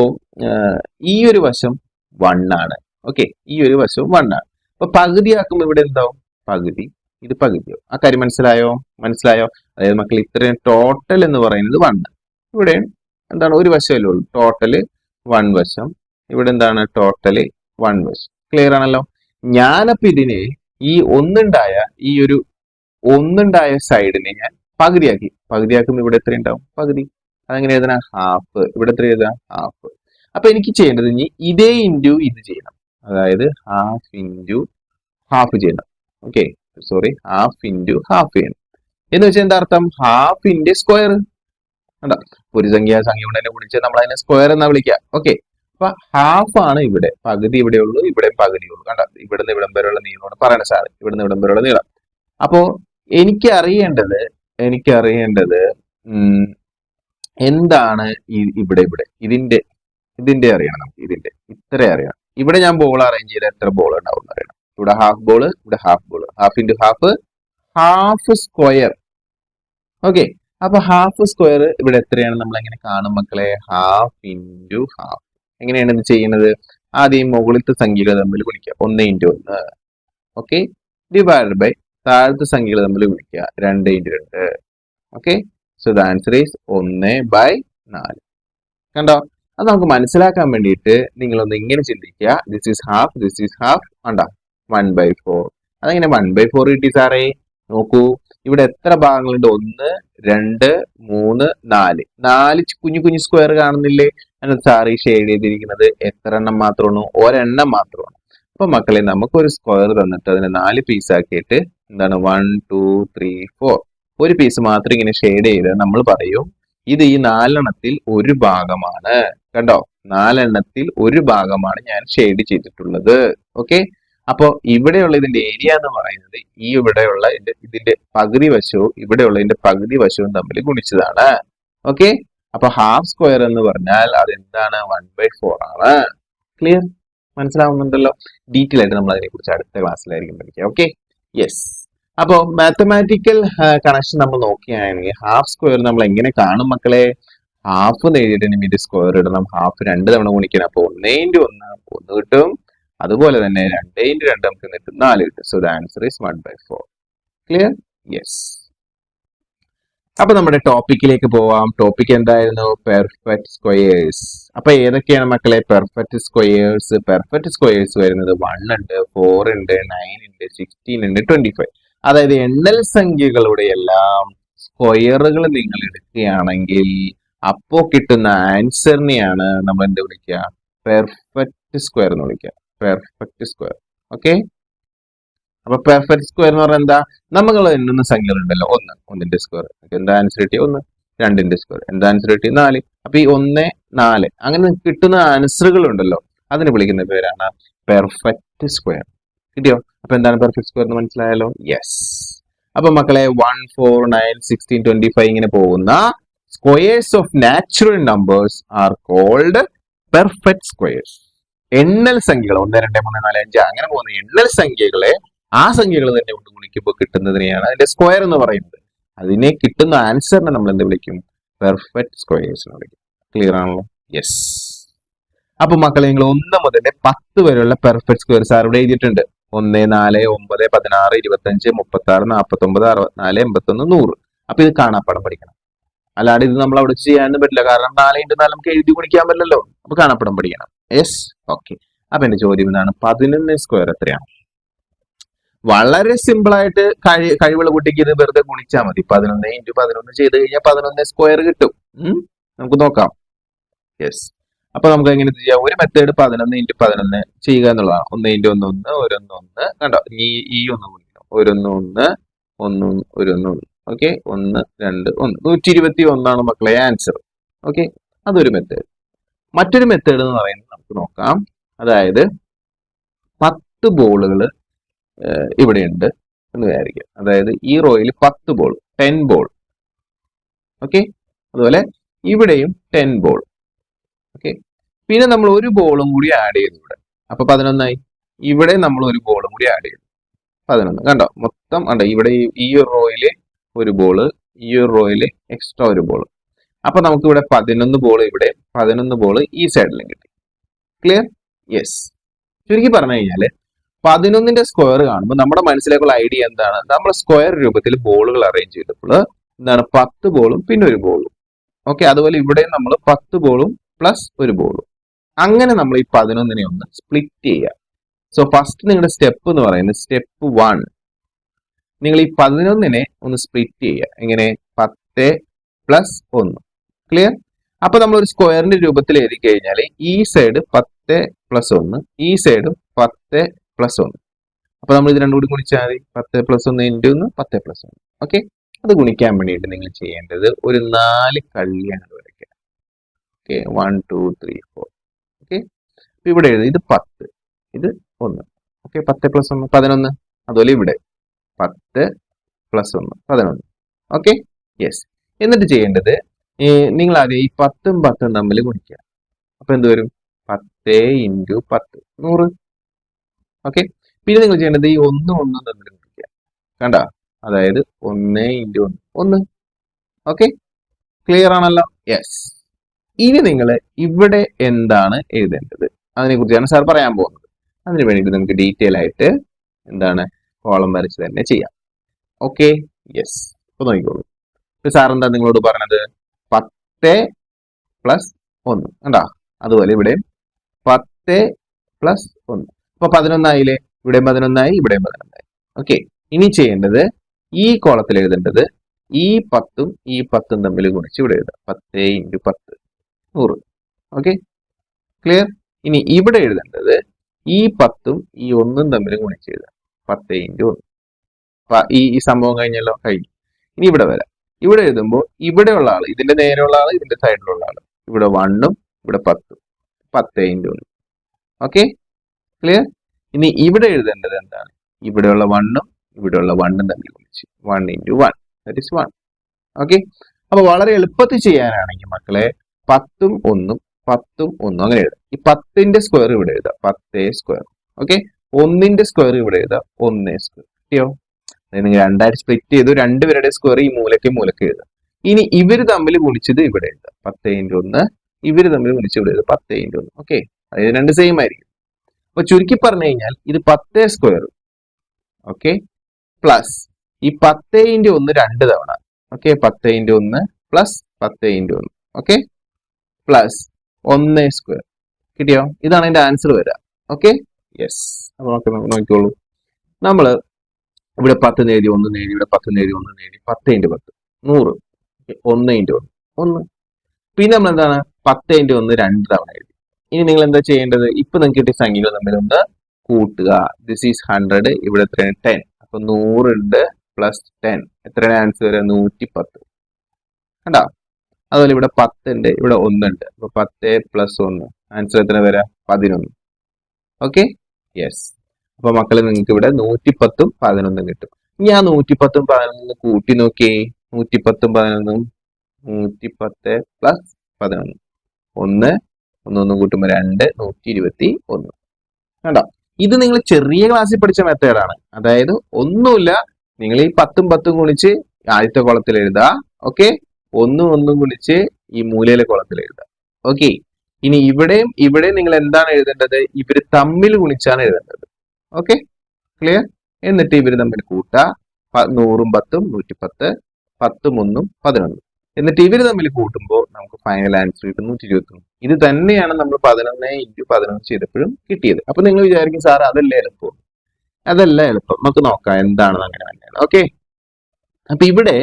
ഈ ഒരു വശം 1 ആണ്. ഓക്കെ, ഈ ഒരു വശവും 1 ആണ്. അപ്പൊ പകുതിയാക്കുമ്പോൾ ഇവിടെ എന്താവും? പകുതി, ഇത് പകുതിയോ? ആ കാര്യം മനസ്സിലായോ? അതായത് മക്കൾ ഇത്രയും ടോട്ടൽ എന്ന് പറയുന്നത് 1. ഇവിടെ എന്താണ്? ഒരു വശമല്ലേ ഉള്ളൂ. ടോട്ടല് 1 വശം. ഇവിടെ എന്താണ്? ടോട്ടല് 1 വശം. ക്ലിയർ ആണല്ലോ? ഞാനപ്പോ ഇതിനെ ഈ ഒന്നുണ്ടായ സൈഡിനെ ഞാൻ പകുതിയാക്കുമ്പോൾ ഇവിടെ എത്ര ഉണ്ടാവും? പകുതി. അതെങ്ങനെ എഴുതണം? ഹാഫ്. ഇവിടെ എത്ര എഴുതാം? ഹാഫ്. അപ്പൊ എനിക്ക് ചെയ്യേണ്ടത് ഇനി ഇതേ ഇൻറ്റു ഇത് ചെയ്യണം. അതായത് ഹാഫ് ഇൻറ്റു ഹാഫ് ചെയ്യണം. Okay, sorry, half into half ചെയ്യണം. എന്ന് വെച്ചാൽ എന്താ അർത്ഥം? ഹാഫിന്റെ സ്ക്വയർ. കണ്ടോ, ഒരു സംഖ്യ കൊണ്ട് തന്നെ ഗുണിച്ചാൽ നമ്മൾ അതിനെ സ്ക്വയർ എന്നാ വിളിക്കുക. ഓക്കെ, അപ്പൊ ഹാഫ് ആണ് ഇവിടെ. പകുതി ഇവിടെ ഉള്ളൂ, ഇവിടെ പകുതി ഉള്ളൂ. കണ്ടോ, ഇവിടുന്ന് ഇവിടം വരെയുള്ള നീളമാണ് പറയണ സാറ്. ഇവിടുന്ന് ഇവിടം വരെയുള്ള നീളം. അപ്പോ എനിക്ക് അറിയേണ്ടത് എന്താണ് ഇവിടെ ഇതിന്റെ അറിയണം. നമുക്ക് ഇതിന്റെ ഇത്ര അറിയണം. ഇവിടെ ഞാൻ ബോൾ അറേഞ്ച് ചെയ്താൽ എത്ര ബോൾ ഉണ്ടാവും അറിയണം. ഇവിടെ ഹാഫ് ബോൾ, ഇവിടെ half ball. Half into half square. Okay, അപ്പൊ ഹാഫ് സ്ക്വയർ ഇവിടെ എത്രയാണ് നമ്മൾ എങ്ങനെ കാണും മക്കളെ? Half into half. എങ്ങനെയാണ് ഇത് ചെയ്യുന്നത്? ആദ്യം മുകളിലത്തെ സംഖ്യകൾ തമ്മിൽ ഗുണിക്കുക. 1 × 1. ഓക്കെ, ഡിവൈഡ് ബൈ താഴത്തെ സംഖ്യകൾ തമ്മിൽ ഗുണിക്കുക. 2 × 2. Okay, so the answer is 1/4. കണ്ടോ? അത് നമുക്ക് മനസ്സിലാക്കാൻ വേണ്ടിയിട്ട് നിങ്ങളൊന്ന് ഇങ്ങനെ ചിന്തിക്കുക. This is half. കണ്ടോ, 1/4. അതെങ്ങനെ 1/4 കിട്ടി സാറേ? നോക്കൂ, ഇവിടെ എത്ര ഭാഗങ്ങളുണ്ട്? 1 2 3 4. 4 കുഞ്ഞു കുഞ്ഞു സ്ക്വയർ കാണുന്നില്ലേ? അതിന് സാറ് ഈ ഷെയ്ഡ് ചെയ്തിരിക്കുന്നത് എത്ര എണ്ണം മാത്രമാണ്? ഒരെണ്ണം മാത്രമാണ്. അപ്പൊ മക്കളെ, നമുക്കൊരു സ്ക്വയർ തന്നിട്ട് അതിനെ 4 പീസാക്കിയിട്ട് എന്താണ് 1 2 3 4 ഒരു പീസ് മാത്രം ഇങ്ങനെ ഷെയ്ഡ് ചെയ്ത് നമ്മൾ പറയും ഇത് ഈ 4 എണ്ണത്തിൽ ഒരു ഭാഗമാണ്. കണ്ടോ, 4 ഒരു ഭാഗമാണ് ഞാൻ ഷെയ്ഡ് ചെയ്തിട്ടുള്ളത്. ഓക്കെ, അപ്പോ ഇവിടെയുള്ള ഇതിന്റെ ഏരിയ എന്ന് പറയുന്നത് ഈ ഇവിടെയുള്ള ഇതിന്റെ പകുതി വശവും ഇവിടെയുള്ള ഇതിന്റെ പകുതി വശവും തമ്മിൽ ഗുണിച്ചതാണ്. ഓക്കെ, അപ്പൊ ഹാഫ് സ്ക്വയർ എന്ന് പറഞ്ഞാൽ അത് എന്താണ്? 1/4 ആണ്. ക്ലിയർ? മനസ്സിലാവുന്നുണ്ടല്ലോ. ഡീറ്റെയിൽ ആയിട്ട് നമ്മൾ അതിനെ കുറിച്ച് അടുത്ത ക്ലാസ്സിലായിരിക്കും പഠിക്കുക. Okay, yes. അപ്പോൾ മാത്തമാറ്റിക്കൽ കണക്ഷൻ നമ്മൾ നോക്കുകയാണെങ്കിൽ ഹാഫ് സ്ക്വയർ നമ്മൾ എങ്ങനെ കാണും മക്കളെ? ഹാഫ് എഴുതിയിട്ട് സ്ക്വയർ ഇടണം. ഹാഫ് 2 തവണ ഗുണിക്കണം. അപ്പോൾ 1 × 1 കിട്ടും. അതുപോലെ തന്നെ 2 × 2 നമുക്ക് കിട്ടും 4 കിട്ടും. So the answer is 1/4. Clear? Yes. അപ്പൊ നമ്മുടെ ടോപ്പിക്കിലേക്ക് പോവാം. ടോപ്പിക് എന്തായിരുന്നു? Perfect squares. അപ്പൊ ഏതൊക്കെയാണ് മക്കളെ പെർഫെക്റ്റ് സ്ക്വയേഴ്സ്? പെർഫെക്റ്റ് സ്ക്വയേഴ്സ് വരുന്നത് 1 ഉണ്ട്, 4 ഉണ്ട്, 9 ഉണ്ട്, 16 ഉണ്ട്, 25. അതായത് എണ്ണൽ സംഖ്യകളുടെ എല്ലാം സ്ക്വയറുകൾ നിങ്ങൾ എടുക്കുകയാണെങ്കിൽ അപ്പോ കിട്ടുന്ന ആൻസറിനെയാണ് നമ്മൾ എന്ത് വിളിക്കുക? പെർഫെക്റ്റ് സ്ക്വയർ എന്ന് വിളിക്കുക. Perfect square. ഓക്കെ, അപ്പൊ പെർഫെക്റ്റ് സ്ക്വയർ എന്ന് പറഞ്ഞാൽ എന്താ? നമ്മൾ എണ്ണുന്ന സംഖ്യകളുണ്ടല്ലോ, 1 സ്ക്വയർ എന്താ ആൻസർ കിട്ടിയ 1, 2 സ്ക്വയർ എന്താ ആൻസർ കിട്ടിയ 4. അപ്പൊ ഈ 1, 4 അങ്ങനെ കിട്ടുന്ന ആൻസറുകൾ ഉണ്ടല്ലോ, അതിന് വിളിക്കുന്ന പേരാണ് പെർഫെക്റ്റ് സ്ക്വയർ. കിട്ടിയോ? അപ്പൊ എന്താണ് പെർഫെക്റ്റ് സ്ക്വയർ എന്ന് മനസ്സിലായാലോ? യെസ്. അപ്പൊ മക്കളെ 1, 4, 9, 16, 25 ഇങ്ങനെ പോകുന്ന squares of natural numbers are called perfect squares. എണ്ണൽ സംഖ്യകൾ 1, 2, 3, 4, 5 അങ്ങനെ പോകുന്ന എണ്ണൽ സംഖ്യകളെ ആ സംഖ്യകൾ തന്നെ കൊണ്ട് ഗുണിക്കുമ്പോൾ കിട്ടുന്നതിനെയാണ് അതിന്റെ സ്ക്വയർ എന്ന് പറയുന്നത്. അതിനെ കിട്ടുന്ന ആൻസറിനെ നമ്മൾ എന്ത് വിളിക്കും? പെർഫെക്റ്റ് സ്ക്വയേഴ്സ് എന്ന് വിളിക്കും. ക്ലിയർ ആണല്ലോ? യെസ്. അപ്പൊ മക്കളെ നിങ്ങൾ 1 മുതൽ 10 വരെയുള്ള പെർഫെക്റ്റ് സ്ക്വയർസ് ആരുടെ എഴുതിയിട്ടുണ്ട്? 1, 4, 9, 16, 25, 36, 49, 64, 81, 100. അപ്പൊ ഇത് കാണാപ്പാടം പഠിക്കണം. അല്ലാണ്ട് ഇത് നമ്മൾ അവിടെ ചെയ്യാനും പറ്റില്ല. കാരണം 4 × 4 നമുക്ക് എഴുതി കുടിക്കാൻ പറ്റില്ലല്ലോ. അപ്പൊ കാണാപ്പാടം പഠിക്കണം. യെസ്. ഓക്കെ, അപ്പൊ എന്റെ ചോദ്യം എന്താണ്? 11 സ്ക്വയർ എത്രയാണ്? വളരെ സിമ്പിൾ ആയിട്ട് കഴിവുള്ള കുട്ടിക്ക് ഇത് വെറുതെ ഗുണിച്ചാൽ മതി. 11 × 11 ചെയ്ത് കഴിഞ്ഞാൽ 11 സ്ക്വയർ കിട്ടും. നമുക്ക് നോക്കാം. യെസ്. അപ്പൊ നമുക്ക് എങ്ങനെ ചെയ്യാം? ഒരു മെത്തേഡ് 11 × 11 ചെയ്യുക എന്നുള്ളതാണ്. 1 × 1 1, 1 1 കണ്ടോ? ഈ 1 ഗുണിക്കണം. 1 1 1 1 1. ഓക്കെ, 1 2 1 121 ആണ് മക്കളെ ആൻസർ. ഓക്കെ, അതൊരു മെത്തേഡ്. മറ്റൊരു മെത്തേഡ് എന്ന് പറയുന്നത് നമുക്ക് നോക്കാം. അതായത് 10 ബോളുകൾ ഇവിടെ ഉണ്ട് എന്ന് വിചാരിക്കുക. അതായത് ഈ റോയിൽ 10 ബോൾ, 10 ബോൾ. ഓക്കെ, അതുപോലെ ഇവിടെയും 10 ബോൾ. ഓക്കെ, പിന്നെ നമ്മൾ ഒരു ബോളും കൂടി ആഡ് ചെയ്തു ഇവിടെ. അപ്പൊ 11 ആയി. ഇവിടെ നമ്മൾ ഒരു ബോളും കൂടി ആഡ് ചെയ്തു 11. കണ്ടോ? മൊത്തം കണ്ടോ? ഇവിടെ ഈ ഒരു റോയില് ഒരു ബോള്, ഈ ഒരു റോയില് എക്സ്ട്രാ ഒരു ബോൾ. അപ്പൊ നമുക്ക് ഇവിടെ 11 ബോൾ, ഇവിടെ 11 ബോൾ ഈ സൈഡിലും കിട്ടി. ക്ലിയർ? യെസ്. ചുരുക്കി പറഞ്ഞു കഴിഞ്ഞാല് 11ന്റെ സ്ക്വയർ കാണുമ്പോൾ നമ്മുടെ മനസ്സിലേക്കുള്ള ഐഡിയ എന്താണ്? നമ്മൾ സ്ക്വയർ രൂപത്തിൽ ബോളുകൾ അറേഞ്ച് ചെയ്തപ്പോൾ എന്താണ്? 10 ബോളും പിന്നെ ഒരു ബോളും. ഓക്കെ, അതുപോലെ ഇവിടെ നമ്മൾ 10 ബോളും പ്ലസ് ഒരു ബോളും. അങ്ങനെ നമ്മൾ ഈ 11നെ ഒന്ന് സ്പ്ലിറ്റ് ചെയ്യുക. സോ ഫസ്റ്റ് നിങ്ങളുടെ സ്റ്റെപ്പ് എന്ന് പറയുന്നത് സ്റ്റെപ്പ് 1. നിങ്ങൾ ഈ 11നെ ഒന്ന് സ്പ്ലിറ്റ് ചെയ്യുക. എങ്ങനെ? 10 + 1. ക്ലിയർ? അപ്പൊ നമ്മൾ ഒരു സ്ക്വയറിന്റെ രൂപത്തിൽ എഴുതി കഴിഞ്ഞാൽ ഈ സൈഡ് 10 + 1, ഈ സൈഡും 10 + 1. അപ്പൊ നമ്മൾ ഇത് രണ്ടും കൂടി ഗുണിച്ചാൽ മതി. 10 + 1 × 1, 10 + 1. ഓക്കെ, അത് ഗുണിക്കാൻ വേണ്ടിയിട്ട് നിങ്ങൾ ചെയ്യേണ്ടത് ഒരു 4 കള്ളിയാണ് വരയ്ക്കുക. ഓക്കെ, 1 2 3 4. ഓക്കെ, ഇവിടെ എഴുതി ഇത് 10, ഇത് 1. ഓക്കെ, 10 + 1 11. അതുപോലെ ഇവിടെ 10 + 1 11. Okay, yes. എന്നിട്ട് ചെയ്യേണ്ടത് നിങ്ങൾ ആദ്യം ഈ 10ഉം 10ഉം തമ്മിൽ ഗുണിക്കുക. അപ്പൊ എന്ത് വരും? 10 × 10 100. ഓക്കെ, പിന്നെ നിങ്ങൾ ചെയ്യേണ്ടത് ഈ 1 1 തമ്മിൽ ഗുണിക്കുക. കണ്ട? അതായത് 1 × 1 1. ഓക്കെ, ക്ലിയർ ആണല്ലോ? യെസ്. ഇനി നിങ്ങൾ ഇവിടെ എന്താണ് എഴുതേണ്ടത്? അതിനെ കുറിച്ചാണ് സാർ പറയാൻ പോകുന്നത്. അതിന് വേണ്ടിയിട്ട് നമുക്ക് ഡീറ്റെയിൽ ആയിട്ട് എന്താണ് കോളം വരച്ച് തന്നെ ചെയ്യാം. Okay, yes. അപ്പൊ നോക്കിക്കോളൂ. സാർ എന്താ നിങ്ങളോട് പറഞ്ഞത്? 10 + 1 കണ്ടാ? അതുപോലെ ഇവിടെ 10 + 1. അപ്പൊ 11 ആയില്ലേ? ഇവിടെ 11 ആയി, ഇവിടെ 11 ആയി. ഓക്കെ, ഇനി ചെയ്യേണ്ടത് ഈ കോളത്തിൽ എഴുതേണ്ടത് ഈ 10ഉം ഈ 10ഉം തമ്മിൽ ഗുണിച്ച് ഇവിടെ എഴുതാം. 10 × 10 100. Okay, clear? ഇനി ഇവിടെ എഴുതേണ്ടത് ഈ 10ഉം ഈ 1ഉം തമ്മിൽ ഗുണിച്ച് എഴുതാം. 10 × 1. ഈ സംഭവം കഴിഞ്ഞല്ലോ, കഴിഞ്ഞു. ഇനി ഇവിടെ വരാം. ഇവിടെ എഴുതുമ്പോൾ ഇവിടെയുള്ള ആള്, ഇതിന്റെ നേരെയുള്ള ആള്, ഇതിന്റെ സൈഡിലുള്ള ആള്, ഇവിടെ 1ഉം ഇവിടെ 10. 10 ഇൻറ്റു 1. Okay, clear? ഇനി ഇവിടെ എഴുതേണ്ടത് എന്താണ്? ഇവിടെയുള്ള 1ഉം ഇവിടെയുള്ള 1ഉം തമ്മിൽ ഗുണിച്ച് 1 ഇൻറ്റു 1, ദാറ്റ് ഈസ് 1. ഓക്കെ, അപ്പൊ വളരെ എളുപ്പത്തിൽ ചെയ്യാനാണെങ്കിൽ മക്കളെ 10ഉം 1ഉം 10ഉം 1ഉം അങ്ങനെ എഴുതാം. ഈ 10ന്റെ സ്ക്വയർ ഇവിടെ എഴുതാം, 10 സ്ക്വയർ. ഓക്കെ, 1ന്റെ സ്ക്വയർ ഇവിടെ എഴുതാം, 1 സ്ക്വയർ. കിട്ടിയോ? നിങ്ങൾ രണ്ടായിട്ട് സ്പ്ലിറ്റ് ചെയ്തു, രണ്ടുപേരുടെ സ്ക്വയർ ഈ മൂലയ്ക്ക് എഴുതാം. ഇനി ഇവര് തമ്മിൽ ഗുണിച്ചത് ഇവിടെ എഴുതാം, 10 ഇൻറ്റു 1. ഇവര് തമ്മിൽ ഗുണിച്ച് ഇവിടെ എഴുതാം, 10 ഇൻറ്റു 1. ഓക്കെ, അതായത് രണ്ട് സെയിം ആയിരിക്കും. അപ്പൊ ചുരുക്കി പറഞ്ഞു കഴിഞ്ഞാൽ ഇത് 10 സ്ക്വയർ, ഓക്കെ, പ്ലസ് ഈ 10 ഇൻറ്റു 1 രണ്ട് തവണ, okay, 10 into 1 plus 10 into 1, okay, plus 1 square. കിട്ടിയോ? ഇതാണ് അതിന്റെ ആൻസർ വരിക. Okay, yes. അപ്പൊ നോക്കിക്കോളൂ, നമ്മള് ഇവിടെ 10 നേടി 1 നേടി, ഇവിടെ 10 നേടി 1 നേടി, 10 ഇൻറ്റു 10 100, 1 ഇൻറ്റു 1 1. പിന്നെ നമ്മൾ എന്താണ് 10 ഇൻറ്റു 1 രണ്ട് തവണ എഴുതി. ഇനി നിങ്ങൾ എന്താ ചെയ്യേണ്ടത്? ഇപ്പൊ നിങ്ങൾക്ക് കിട്ടിയ സംഖ്യകൾ തമ്മിൽ ഒന്ന് കൂട്ടുക. ദിസ് ഈസ് 100, ഇവിടെ എത്രയാണ് 10. അപ്പൊ 100 ഉണ്ട് പ്ലസ് 10 എത്രയാണ് ആൻസർ വരിക? 110. കണ്ടോ? അതുപോലെ ഇവിടെ 10 ഉണ്ട്, ഇവിടെ 1 ഉണ്ട്. അപ്പൊ 10 പ്ലസ് 1 ആൻസർ എത്ര വരാം? 11. Okay, yes. അപ്പൊ മക്കളെ നിങ്ങൾക്ക് ഇവിടെ 110ഉം 11ഉം കിട്ടും. ഇനി ആ 110ഉം 11ഉം കൂട്ടി നോക്കി. 110ഉം 11ഉം 110 പ്ലസ് 11 1 1 കൂട്ടുമ്പോൾ 2 121. കണ്ടോ? ഇത് നിങ്ങൾ ചെറിയ ക്ലാസ്സിൽ പഠിച്ച മെത്തേഡാണ്. അതായത് ഒന്നുമില്ല, നിങ്ങൾ ഈ 10ഉം 10ഉം ഗുണിച്ച് ആദ്യത്തെ കോളത്തിൽ എഴുതുക. ഓക്കെ, 1ഉം 1ഉം ഗുണിച്ച് ഈ മൂലയിലെ കോളത്തിൽ എഴുതുക. ഓക്കെ, ഇനി ഇവിടെയും നിങ്ങൾ എന്താണ് എഴുതേണ്ടത്? ഇവര് തമ്മിൽ ഗുണിച്ചാണ് എഴുതേണ്ടത്. Okay, clear? എന്നിട്ട് ഇവര് തമ്മിൽ കൂട്ടുക. 100ഉം 10ഉം 110, 10ഉം 1ഉം 11. എന്നിട്ട് ഇവര് തമ്മിൽ കൂട്ടുമ്പോൾ നമുക്ക് ഫൈനൽ ആൻസർ കിട്ടും 121. ഇത് തന്നെയാണ് നമ്മൾ 11 ഇൻറ്റു 11 ചെയ്തപ്പോഴും കിട്ടിയത്. അപ്പൊ നിങ്ങൾ വിചാരിക്കും സാർ അതല്ലേ എളുപ്പം? അതല്ല എളുപ്പം, നമുക്ക് നോക്കാം എന്താണെന്ന് അങ്ങനെ തന്നെയാണ്. ഓക്കെ, അപ്പൊ ഇവിടെ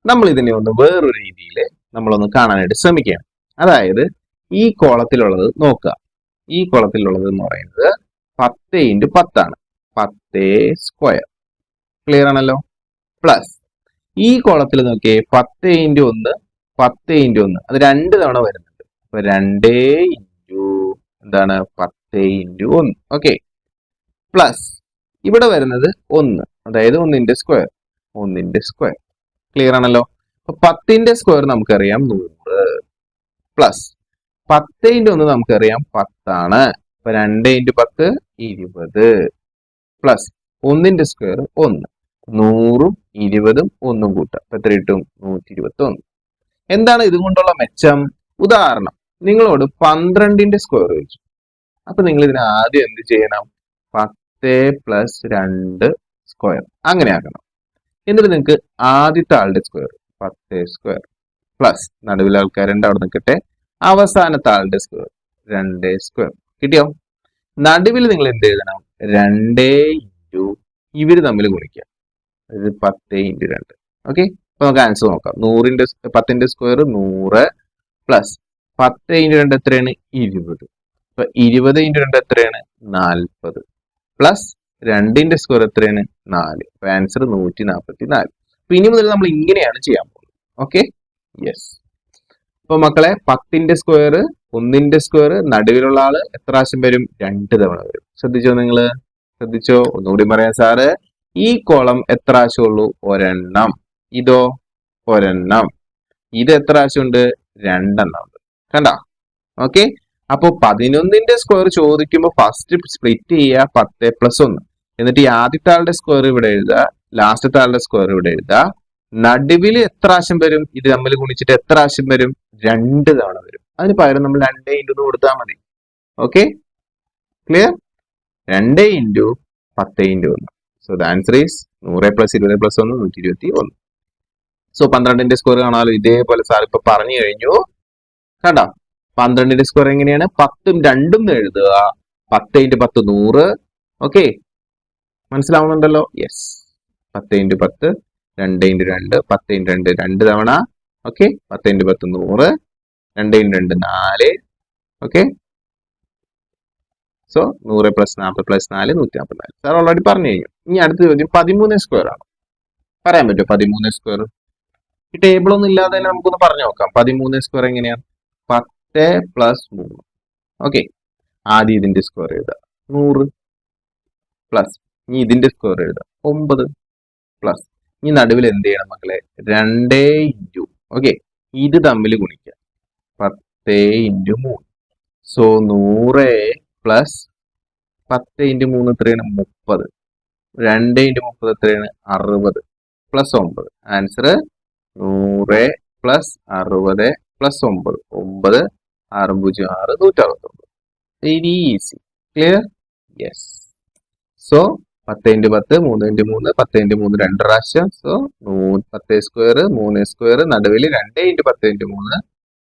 നമ്മൾ ഇതിനെ ഒന്ന് വേറൊരു രീതിയിൽ നമ്മളൊന്ന് കാണാനായിട്ട് ശ്രമിക്കുകയാണ്. അതായത് ഈ കോളത്തിലുള്ളത് നോക്കുക. ഈ കോളത്തിലുള്ളത് എന്ന് പറയുന്നത് 10 ഇൻറ്റു 10 ആണ്, 10 സ്ക്വയർ. ക്ലിയർ ആണല്ലോ? പ്ലസ് ഈ കോളത്തിൽ നോക്കിയേ 10 ഇൻറ്റു 1 10 ഇൻറ്റു 1 അത് രണ്ട് തവണ വരുന്നുണ്ട്. അപ്പൊ 2 ഇൻറ്റു എന്താണ് 10 ഇൻറ്റു 1. ഓക്കെ, പ്ലസ് ഇവിടെ വരുന്നത് 1, അതായത് 1ന്റെ സ്ക്വയർ. 1ന്റെ സ്ക്വയർ. ക്ലിയർ ആണല്ലോ? അപ്പൊ 10ന്റെ സ്ക്വയർ നമുക്കറിയാം 100, പ്ലസ് 10 ഇൻറ്റു 1 നമുക്കറിയാം 10 ആണ്. അപ്പൊ 2 ഇൻറ്റു 10 20, പ്ലസ് 1ന്റെ സ്ക്വയർ 1. 100ഉം 20ഉം 1ഉം കൂട്ടാം. അപ്പൊ എത്ര കിട്ടും? 121. എന്താണ് ഇതുകൊണ്ടുള്ള മെച്ചം? ഉദാഹരണം, നിങ്ങളോട് 12ന്റെ സ്ക്വയർ ചോദിച്ചു. അപ്പൊ നിങ്ങൾ ഇതിന് ആദ്യം എന്ത് ചെയ്യണം? 10 പ്ലസ് 2 സ്ക്വയർ അങ്ങനെ ആക്കണം. എന്നിട്ട് നിങ്ങൾക്ക് ആദ്യത്തെ ആളുടെ സ്ക്വയർ 10 സ്ക്വയർ പ്ലസ് നടുവിലെ ആൾക്കാരുണ്ട് അവിടെ നിൽക്കട്ടെ, അവസാനത്തെ ആളുടെ സ്ക്വയർ 2 സ്ക്വയർ. കിട്ടിയോ? നടുവിൽ നിങ്ങൾ എന്ത് എഴുതണം? 2 ഇൻറ്റു ഇവര് തമ്മിൽ ഗുണിക്കുക, അതായത് 10 ഇൻറ്റു 2. ഓക്കെ, അപ്പൊ നമുക്ക് ആൻസർ നോക്കാം. 10ന്റെ സ്ക്വയർ 100 പ്ലസ് 10 ഇൻറ്റു 2 എത്രയാണ്? 20. അപ്പൊ 20 ഇൻറ്റു 2 എത്രയാണ്? 40 പ്ലസ് 2ന്റെ സ്ക്വയർ എത്രയാണ്? 4. അപ്പൊ ആൻസർ 144. അപ്പൊ ഇനി മുതൽ നമ്മൾ ഇങ്ങനെയാണ് ചെയ്യാൻ പോകുന്നത്. Okay, yes. അപ്പൊ മക്കളെ 10ന്റെ സ്ക്വയർ 1ന്റെ സ്ക്വയർ നടുവിലുള്ള ആള് എത്ര പ്രാവശ്യം വരും? 2 തവണ വരും. ശ്രദ്ധിച്ചോ? നിങ്ങള് ശ്രദ്ധിച്ചോ? ഒന്നുകൂടി പറയാം സാറ്. ഈ കോളം എത്ര ആവശ്യമുള്ളൂ? ഒരെണ്ണം. ഇതോ ഒരെണ്ണം. ഇത് എത്ര ആവശ്യമുണ്ട്? 2 എണ്ണം ഉണ്ട്. കണ്ടോ? ഓക്കെ, അപ്പൊ 11ന്റെ സ്ക്വയർ ചോദിക്കുമ്പോൾ ഫസ്റ്റ് സ്പ്ലിറ്റ് ചെയ്യുക 10 പ്ലസ് 1. എന്നിട്ട് ഈ ആദ്യത്തെ ആളുടെ സ്ക്വയർ ഇവിടെ എഴുതുക, ലാസ്റ്റത്തെ ആളുടെ സ്ക്വയർ ഇവിടെ എഴുതുക. നടുവിൽ എത്ര ആവശ്യം വരും? ഇത് തമ്മിൽ ഗുണിച്ചിട്ട് എത്ര ആവശ്യം വരും? 2 തവണ വരും. അതിന് പകരം നമ്മൾ 2 ഇൻറ്റു കൊടുത്താൽ മതി. Okay, clear? 2 into 10 into 1. So the answer is 100 plus 20 plus 1 121. So 12ന്റെ സ്ക്വയർ കാണാമല്ലോ. ഇതേപോലെ സാർ ഇപ്പൊ പറഞ്ഞു കഴിഞ്ഞു. കണ്ടോ? 12ന്റെ സ്ക്വയർ എങ്ങനെയാണ്? 10ഉം 2ഉം എഴുതുക. 10 ഇൻറ്റു 10 100. ഓക്കെ, മനസ്സിലാവുന്നുണ്ടല്ലോ? യെസ്. 10 ഇൻറ്റു 10 2 ഇൻറ്റു 2 10 ഇൻറ്റു 2 2 തവണ. Okay, 10 into 10 100, 2 into 2 4. Okay, so 100 plus 40 plus 4 144. Sir already പറഞ്ഞു കഴിഞ്ഞു. ഇനി അടുത്ത ചോദ്യം 13 സ്ക്വയർ ആണ്. പറയാൻ പറ്റുമോ 13 സ്ക്വയർ? ഈ ടേബിൾ ഒന്നും ഇല്ലാതെ തന്നെ നമുക്കൊന്ന് പറഞ്ഞു നോക്കാം. 13 സ്ക്വയർ എങ്ങനെയാണ്? 10 10+3. ഓക്കെ, ആദ്യം ഇതിന്റെ സ്ക്വയർ എഴുതാം 100 പ്ലസ് ഇനി ഇതിന്റെ സ്ക്വയർ എഴുതാം 9 പ്ലസ് ഇനി നടുവിൽ എന്ത് ചെയ്യണം മക്കളെ 2 ഇൻറ്റു ഓക്കെ ഇത് തമ്മിൽ ഗുണിക്കാം 10 ഇൻറ്റു 3. സോ 100 പ്ലസ് 10 ഇൻറ്റു 3 എത്രയാണ് 30. 2 ഇൻറ്റു 30 എത്രയാണ് 60 plus 9. Answer 100 plus 60 plus 9. 9 6 0 6 169. Very easy. Clear? Yes. So 10 into 10 3 into 3 10 into 3 2 പ്രാവശ്യം. സോ 10 സ്ക്വയർ 3 സ്ക്വയർ നടുവിൽ 2 ഇൻറ്റു 10 ഇൻറ്റു 3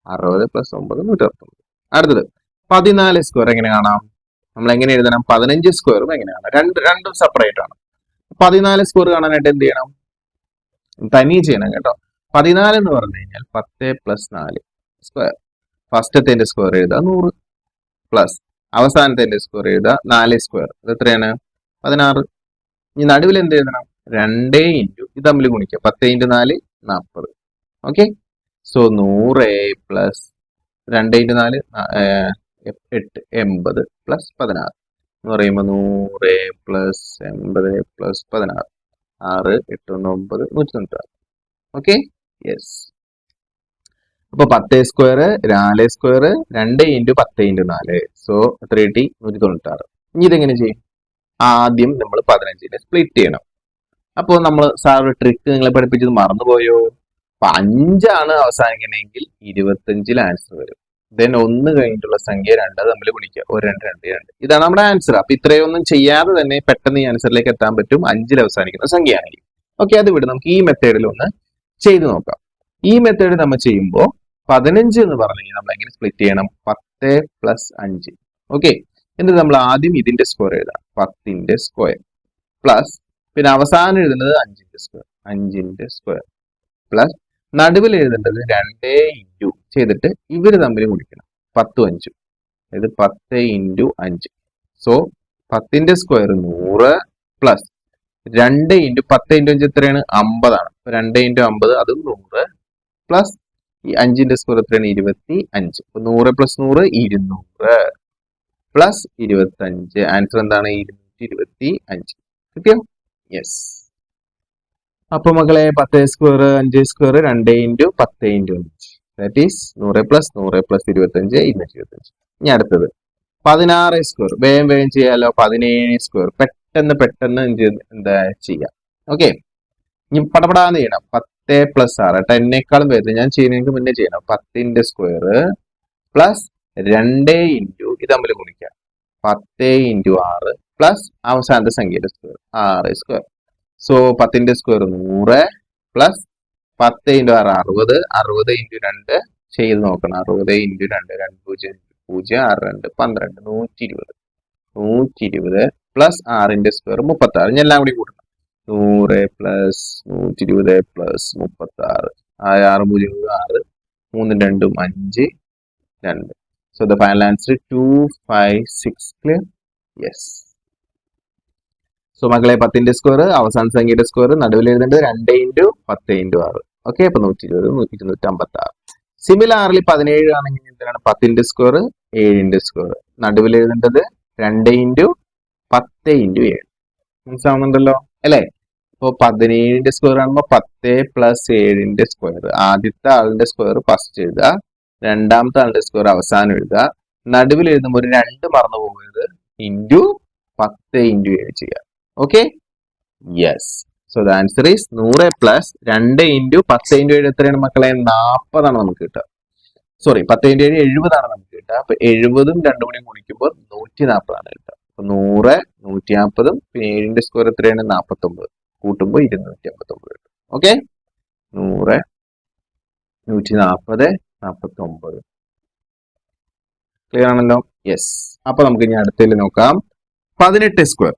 60 പ്ലസ് 9 169. അടുത്തത് 14 സ്ക്വയർ എങ്ങനെ കാണാം? നമ്മൾ എങ്ങനെ എഴുതണം? 15 സ്ക്വയറും എങ്ങനെ കാണാം? രണ്ടും സെപ്പറേറ്റ് ആണ്. 14 സ്ക്വയർ കാണാനായിട്ട് എന്ത് ചെയ്യണം? തനിയെ ചെയ്യണം കേട്ടോ. 14 എന്ന് പറഞ്ഞു കഴിഞ്ഞാൽ 10 പ്ലസ് 4 സ്ക്വയർ. ഫസ്റ്റത്തെ സ്ക്വയർ എഴുതുക 100 പ്ലസ് അവസാനത്തെ സ്ക്വയർ എഴുതുക 4 സ്ക്വയർ. അത് എത്രയാണ്? 16. ഇനി നടുവിൽ എന്ത് എഴുതണം? 2 ഇൻറ്റു ഇത് തമ്മിൽ ഗുണിക്കുക 10 into 4 40. Okay, so 100 plus 2 into 4 8 80 plus 16 എന്ന് പറയുമ്പോൾ 100 പ്ലസ് 80 പ്ലസ് 16 6 8 9 196. Okay, yes. അപ്പൊ 10 square 4 square 2 into 10 into 4. So എത്ര കിട്ടി? 196. ഇനി ഇതെങ്ങനെ ചെയ്യും? ആദ്യം നമ്മൾ 15നെ സ്പ്ലിറ്റ് ചെയ്യണം. അപ്പോൾ നമ്മൾ സാർ ട്രിക്ക് നിങ്ങളെ പഠിപ്പിച്ചത് മറന്നുപോയോ? 5 അവസാനിക്കണമെങ്കിൽ 25 ആൻസർ വരും. ദെൻ 1 കഴിഞ്ഞിട്ടുള്ള സംഖ്യ 2 തമ്മിൽ ഗുണിക്കുക 1 2 2 2. ഇതാണ് നമ്മുടെ ആൻസർ. അപ്പൊ ഇത്രയൊന്നും ചെയ്യാതെ തന്നെ പെട്ടെന്ന് ഈ ആൻസറിലേക്ക് എത്താൻ പറ്റും 5 അവസാനിക്കുന്ന സംഖ്യയാണെങ്കിൽ. ഓക്കെ, അത് വിട്. നമുക്ക് ഈ മെത്തേഡിൽ ഒന്ന് ചെയ്ത് നോക്കാം. ഈ മെത്തേഡ് നമ്മൾ ചെയ്യുമ്പോൾ 15 എന്ന് പറഞ്ഞു കഴിഞ്ഞാൽ നമ്മൾ എങ്ങനെ സ്പ്ലിറ്റ് ചെയ്യണം? 10 പ്ലസ് 5. ഓക്കെ, എന്നിട്ട് നമ്മൾ ആദ്യം ഇതിന്റെ സ്ക്വയർ എഴുതാം 10ന്റെ സ്ക്വയർ പ്ലസ് പിന്നെ അവസാനം എഴുതേണ്ടത് 5ന്റെ സ്ക്വയർ 5ന്റെ സ്ക്വയർ പ്ലസ് നടുവിൽ എഴുതേണ്ടത് 2 ഇൻറ്റു ചെയ്തിട്ട് ഇവര് തമ്മിൽ ഗുണിക്കണം 10 5. ഇത് 10 ഇൻറ്റു 5. സോ 10ന്റെ സ്ക്വയർ 100 പ്ലസ് 2 ഇൻറ്റു 10 ഇൻറ്റു 5 എത്രയാണ്? 50 ആണ്. 2 ഇൻറ്റു 50 അതും 100 പ്ലസ് ഈ 5ന്റെ സ്ക്വയർ എത്രയാണ്? 25. 100 പ്ലസ് 100 200 പ്ലസ് 25. ആൻസർ എന്താണ്? 225. കിട്ടിയോ? യെസ്. അപ്പൊ മക്കളെ 10 square 5 square 2 into 10 into 5 that is 100 plus 25 225. ഇനി അടുത്തത് 16 സ്ക്വയർ. വേഗം ചെയ്യാലോ. 17 സ്ക്വയർ പെട്ടെന്ന് എന്താ ചെയ്യാം. ഓക്കെ, ഇനി പടപടാന്ന് ചെയ്യണം. 10 പ്ലസ് 6 10നേക്കാളും വേഗം ഞാൻ ചെയ്യുന്നതിന് മുന്നേ ചെയ്യണം. 10ന്റെ സ്ക്വയർ പ്ലസ് 2 ഇൻറ്റു ഇത് തമ്മിൽ ഗുണിക്കാം 10 ഇൻറ്റു 6 പ്ലസ് അവസാനത്തെ സംഖ്യയുടെ സ്ക്വയർ 6 സ്ക്വയർ. സോ 10ന്റെ സ്ക്വയർ 100 പ്ലസ് 10 ഇൻറ്റു 6 60 60 ഇൻറ്റു 2 ചെയ്ത് നോക്കണം. 60 ഇൻറ്റു 2 2 0 0 6 2 12 120 പ്ലസ് 6ന്റെ സ്ക്വയർ 36. ഞാൻ എല്ലാം കൂടി കൂട്ടണം. 100 plus 120 plus 36 6 0 6 3 2 5 2. So the final answer 256. Clear? Yes. So മക്കളെ 10ന്റെ സ്ക്വയർ അവസാന സംഖ്യയുടെ സ്ക്വയർ നടുവിൽ എഴുതേണ്ടത് 2 ഇൻറ്റു 10 ഇൻറ്റു 6. ഓക്കെ, അപ്പൊ 120 256. സിമിലാർലി 17 ആണെങ്കിൽ എന്താണ്? 10ന്റെ സ്ക്വയർ 7ന്റെ സ്ക്വയർ നടുവിൽ എഴുതേണ്ടത് 2 ഇൻറ്റു 10 ഇൻറ്റു 7. മനസ്സിലാവുന്നുണ്ടല്ലോ അല്ലെ? ഇപ്പൊ 17ന്റെ സ്ക്വയർ ആകുമ്പോൾ 10 പ്ലസ് 7ന്റെ സ്ക്വയർ. ആദ്യത്തെ ആളുടെ സ്ക്വയർ ഫസ്റ്റ് എഴുതുക, രണ്ടാമത്തെ ആളുടെ സ്ക്വയർ അവസാനം എഴുതുക. നടുവിൽ എഴുതുമ്പോൾ ഒരു 2 മറന്നു പോകരുത്. ഇൻറ്റു 10 ഇൻറ്റു 7 ചെയ്യുക. Okay, yes. So the answer is 100 plus 2 into 10 into 7 എത്രയാണ് മക്കളെ? 40 ആണ് നമുക്ക് കിട്ടുക. സോറി, 10 ഇൻറ്റു 7 70 ആണ് നമുക്ക് കിട്ടുക. അപ്പൊ 70ഉം 2 കൂടി ഗുണിക്കുമ്പോൾ 140 ആണ് കിട്ടുക. അപ്പൊ 100 140 പിന്നെ 7ന്റെ സ്ക്വയർ എത്രയാണ്? 49 കൂട്ടുമ്പോൾ 259 കിട്ടും. ഓക്കെ, 100 140 49. ക്ലിയർ ആണല്ലോ? യെസ്. അപ്പൊ നമുക്ക് ഇനി അടുത്തതിൽ നോക്കാം. 18 സ്ക്വയർ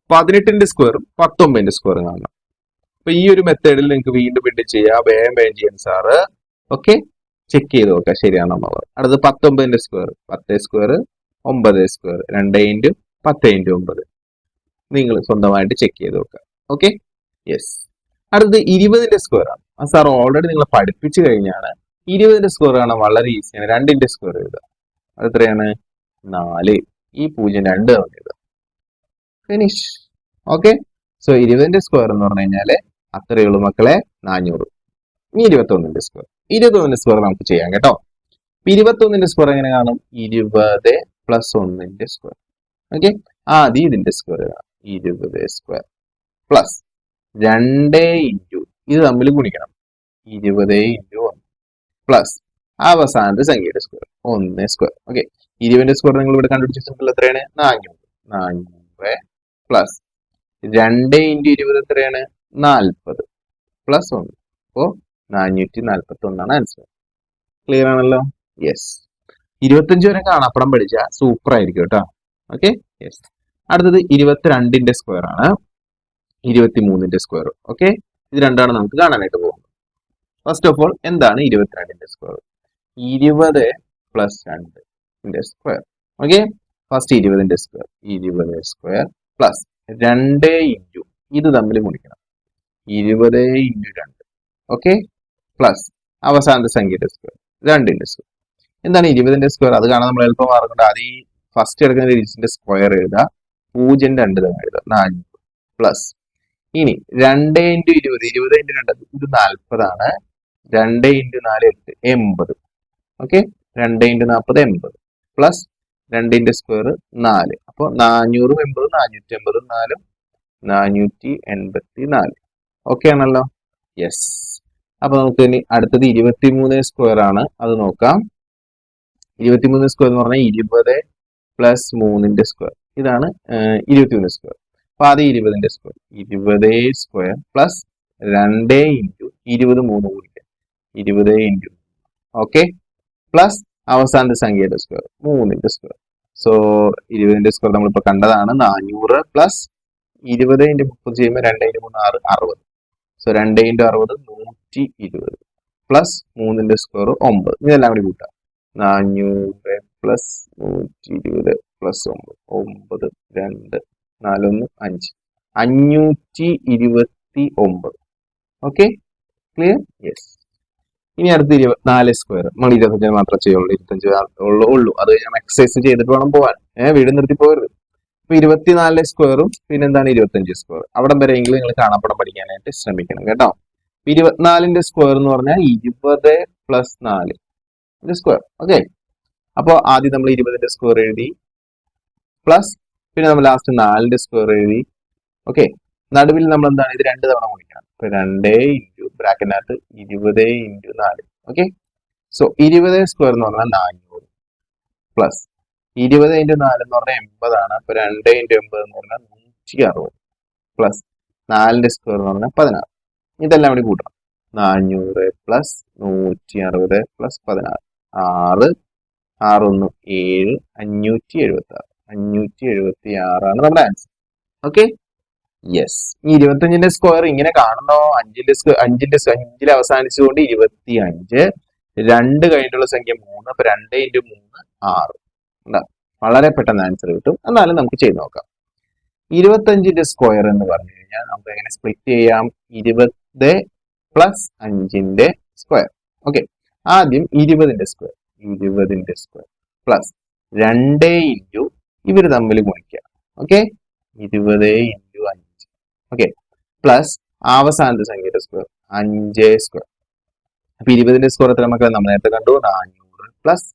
18ന്റെ സ്ക്വയറും 19ന്റെ സ്ക്വയറും കാണണം. അപ്പൊ ഈ ഒരു മെത്തേഡിൽ നിങ്ങൾക്ക് വീണ്ടും ചെയ്യാം. വേഗം ചെയ്യാൻ സാറ്. ഓക്കെ, ചെക്ക് ചെയ്ത് നോക്കാം ശരിയാണോ എന്നുള്ളത്. അടുത്ത് 19ന്റെ square 10 square 9 square 2 into 10 into 9. നിങ്ങൾ സ്വന്തമായിട്ട് ചെക്ക് ചെയ്ത് നോക്കാം. Okay, yes. അടുത്തത് 20ന്റെ സ്ക്വയർ ആണ്. ആ സാർ ഓൾറെഡി നിങ്ങൾ പഠിപ്പിച്ചു കഴിഞ്ഞാണ്. 20ന്റെ സ്ക്വയർ കാണാൻ വളരെ ഈസിയാണ്. 2ന്റെ സ്ക്വയർ എഴുതുക. അത് എത്രയാണ്? 4. ഈ 0 2 തവണ എഴുതുക. ഫിനിഷ്. ഓക്കെ. സോ 20ന്റെ സ്ക്വയർ എന്ന് പറഞ്ഞു കഴിഞ്ഞാല് അത്രയേ ഉള്ളൂ മക്കളെ, 400. ഇനി 21ന്റെ സ്ക്വയർ. 21ന്റെ സ്ക്വയർ നമുക്ക് ചെയ്യാം കേട്ടോ. 21ന്റെ സ്ക്വയർ എങ്ങനെ കാണും? 20 പ്ലസ് 1ന്റെ സ്ക്വയർ. ഓക്കെ. ആദ്യം ഇതിന്റെ സ്ക്വയർ കാണാം. 20 സ്ക്വയർ പ്ലസ് 2 ഇൻറ്റു ഇത് തമ്മിൽ ഗുണിക്കണം. 20 ഇൻറ്റു 1 പ്ലസ് അവസാനത്തെ സംഖ്യയുടെ സ്ക്വയർ 1 സ്ക്വയർ. ഓക്കെ. 20ന്റെ സ്ക്വയർ നിങ്ങൾ ഇവിടെ കണ്ടുപിടിച്ചിട്ടുണ്ടല്ലോ. എത്രയാണ്? 400. 400 പ്ലസ് 2 ഇൻറ്റു 20 എത്രയാണ്? 40 പ്ലസ് 1. അപ്പോ 441 ആൻസർ. ക്ലിയർ ആണല്ലോ? യെസ്. 25 വരെ കാണാപ്പടം പഠിച്ചാൽ സൂപ്പർ ആയിരിക്കും കേട്ടോ. ഓക്കെ. യെസ്. അടുത്തത് 22ന്റെ സ്ക്വയർ ആണ്. 23ന്റെ സ്ക്വയർ. ഓക്കെ. ഇത് രണ്ടാണ് നമുക്ക് കാണാനായിട്ട് പോകുന്നത്. ഫസ്റ്റ് ഓഫ് ഓൾ എന്താണ് 22ന്റെ സ്ക്വയർ? 20 പ്ലസ് 2ന്റെ സ്ക്വയർ. ഓക്കെ. ഫസ്റ്റ് 20ന്റെ സ്ക്വയർ. 20 സ്ക്വയർ പ്ലസ് 2 ഇൻറ്റു ഇത് തമ്മിൽ ഗുണിക്കണം. 20 ഇൻറ്റു 2. ഓക്കെ. പ്ലസ് അവസാനത്തെ സംഖ്യയുടെ സ്ക്വയർ 2ന്റെ സ്ക്വയർ. എന്താണ് 20ന്റെ സ്ക്വയർ? അത് കാണാൻ നമ്മൾ എളുപ്പം മാറുന്നുണ്ട്. ആദ്യം ഈ ഫസ്റ്റ് എടുക്കുന്ന ഡിജിറ്റിന്റെ സ്ക്വയർ എഴുതുക. 0 2 തവണ എഴുതുക. 400 പ്ലസ് ഇനി 2 ഇൻറ്റു 20. 20 ഇൻറ്റു 2 ഇത് 40 ആണ്. 2 ഇൻറ്റു 4 8 80. ഓക്കെ. 2 ഇൻറ്റു 40 80 പ്ലസ് 2ന്റെ സ്ക്വയർ 4. അപ്പോൾ 400 80 480 4 484. ഓക്കെ ആണല്ലോ? യെസ്. അപ്പൊ നമുക്ക് ഇനി അടുത്തത് 23 സ്ക്വയർ ആണ്. അത് നോക്കാം. 23 സ്ക്വയർ എന്ന് പറഞ്ഞാൽ 20 പ്ലസ് 3ന്റെ സ്ക്വയർ. ഇതാണ് 23 സ്ക്വയർ. അപ്പൊ ആദ്യം 20ന്റെ സ്ക്വയർ. 20 സ്ക്വയർ പ്ലസ് 2 ഇൻറ്റു 20 3 കൂടിക്കുക. 20 ഇൻറ്റു. ഓക്കെ. പ്ലസ് അവസാനത്തെ സംഖ്യയുടെ സ്ക്വയർ 3ന്റെ സ്ക്വയർ. സോ 20ന്റെ സ്ക്വയർ നമ്മളിപ്പോ കണ്ടതാണ്. 400 പ്ലസ് 20 ഇൻറ്റു 30 ചെയ്യുമ്പോൾ 2 ഇൻറ്റു 3 6 60. സോ 2 ഇൻറ്റു 60 120 പ്ലസ് 3ന്റെ സ്ക്വയർ 9. ഇതെല്ലാം കൂടി കൂട്ടാം. 400 plus 120 plus 9 9 2 4 1 5 529. Okay. Clear? Yes. ഇനി അടുത്ത് 24 സ്ക്വയർ. നമ്മൾ 25 മാത്രമേ ചെയ്യുള്ളൂ. 25 ഉള്ളൂ. അത് ഞാൻ എക്സസൈസ് ചെയ്തിട്ട് വേണം പോവാൻ. വീട് നിർത്തി പോകരുത്. അപ്പൊ 24 സ്ക്വയറും പിന്നെന്താണ് 25 സ്ക്വയർ. അവിടം വരെയെങ്കിലും നിങ്ങൾ കാണാപ്പടം പഠിക്കാനായിട്ട് ശ്രമിക്കണം കേട്ടോ. 24ന്റെ സ്ക്വയർ എന്ന് പറഞ്ഞാൽ 20 പ്ലസ് 4 സ്ക്വയർ. ഓക്കെ. അപ്പോൾ ആദ്യം നമ്മൾ 20ന്റെ സ്ക്വയർ എഴുതി പ്ലസ് പിന്നെ നമ്മൾ ലാസ്റ്റ് 4ന്റെ സ്ക്വയർ എഴുതി. ഓക്കെ. നടുവിൽ നമ്മൾ എന്താണ് ഇത് 2 തവണ ഗുണിക്കണം. അപ്പൊ 2 ഇൻറ്റു ബ്രാക്കറ്റിനകത്ത് 20 ഇൻറ്റു 4. ഓക്കെ. സോ 20 സ്ക്വയർ എന്ന് പറഞ്ഞാൽ 400 പ്ലസ് 20 ഇൻറ്റു 4 എന്ന് പറഞ്ഞാൽ 80 ആണ്. അപ്പൊ 2 ഇൻറ്റു 80 എന്ന് പറഞ്ഞാൽ 160 പ്ലസ് 4ന്റെ സ്ക്വയർ എന്ന് പറഞ്ഞാൽ 16. ഇതെല്ലാം കൂടി കൂട്ടണം. 400 പ്ലസ് 160 പ്ലസ് 16 6 6 1 7 576. 576 ആണ് നമ്മുടെ ആൻസർ. ഓക്കെ. യെസ്. ഈ 25ന്റെ സ്ക്വയർ ഇങ്ങനെ കാണുന്നോ? 5ൽ അവസാനിച്ചുകൊണ്ട് 25. 2 കഴിഞ്ഞിട്ടുള്ള സംഖ്യ 3. അപ്പൊ 2 ഇൻറ്റു 3 6. എന്താ? വളരെ പെട്ടെന്ന് ആൻസർ കിട്ടും. എന്നാലും നമുക്ക് ചെയ്ത് നോക്കാം. 25ന്റെ സ്ക്വയർ എന്ന് പറഞ്ഞു കഴിഞ്ഞാൽ നമുക്ക് എങ്ങനെ സ്പ്ലിറ്റ് ചെയ്യാം? 20 പ്ലസ് 5ന്റെ സ്ക്വയർ. ഓക്കെ. ആദ്യം 20ന്റെ സ്ക്വയർ. 20ന്റെ സ്ക്വയർ പ്ലസ് 2 ഇൻറ്റു ഇവർ തമ്മിൽ ഗുണിക്കുക. ഓക്കെ. 20 ഇൻറ്റു 5. ഓക്കെ. പ്ലസ് അവസാനത്തെ സംഖ്യയുടെ സ്ക്വയർ 5 സ്ക്വയർ. അപ്പൊ 20ന്റെ സ്ക്വയർ എത്ര നമുക്ക് നമ്മൾ നേരത്തെ കണ്ടു? 400 പ്ലസ്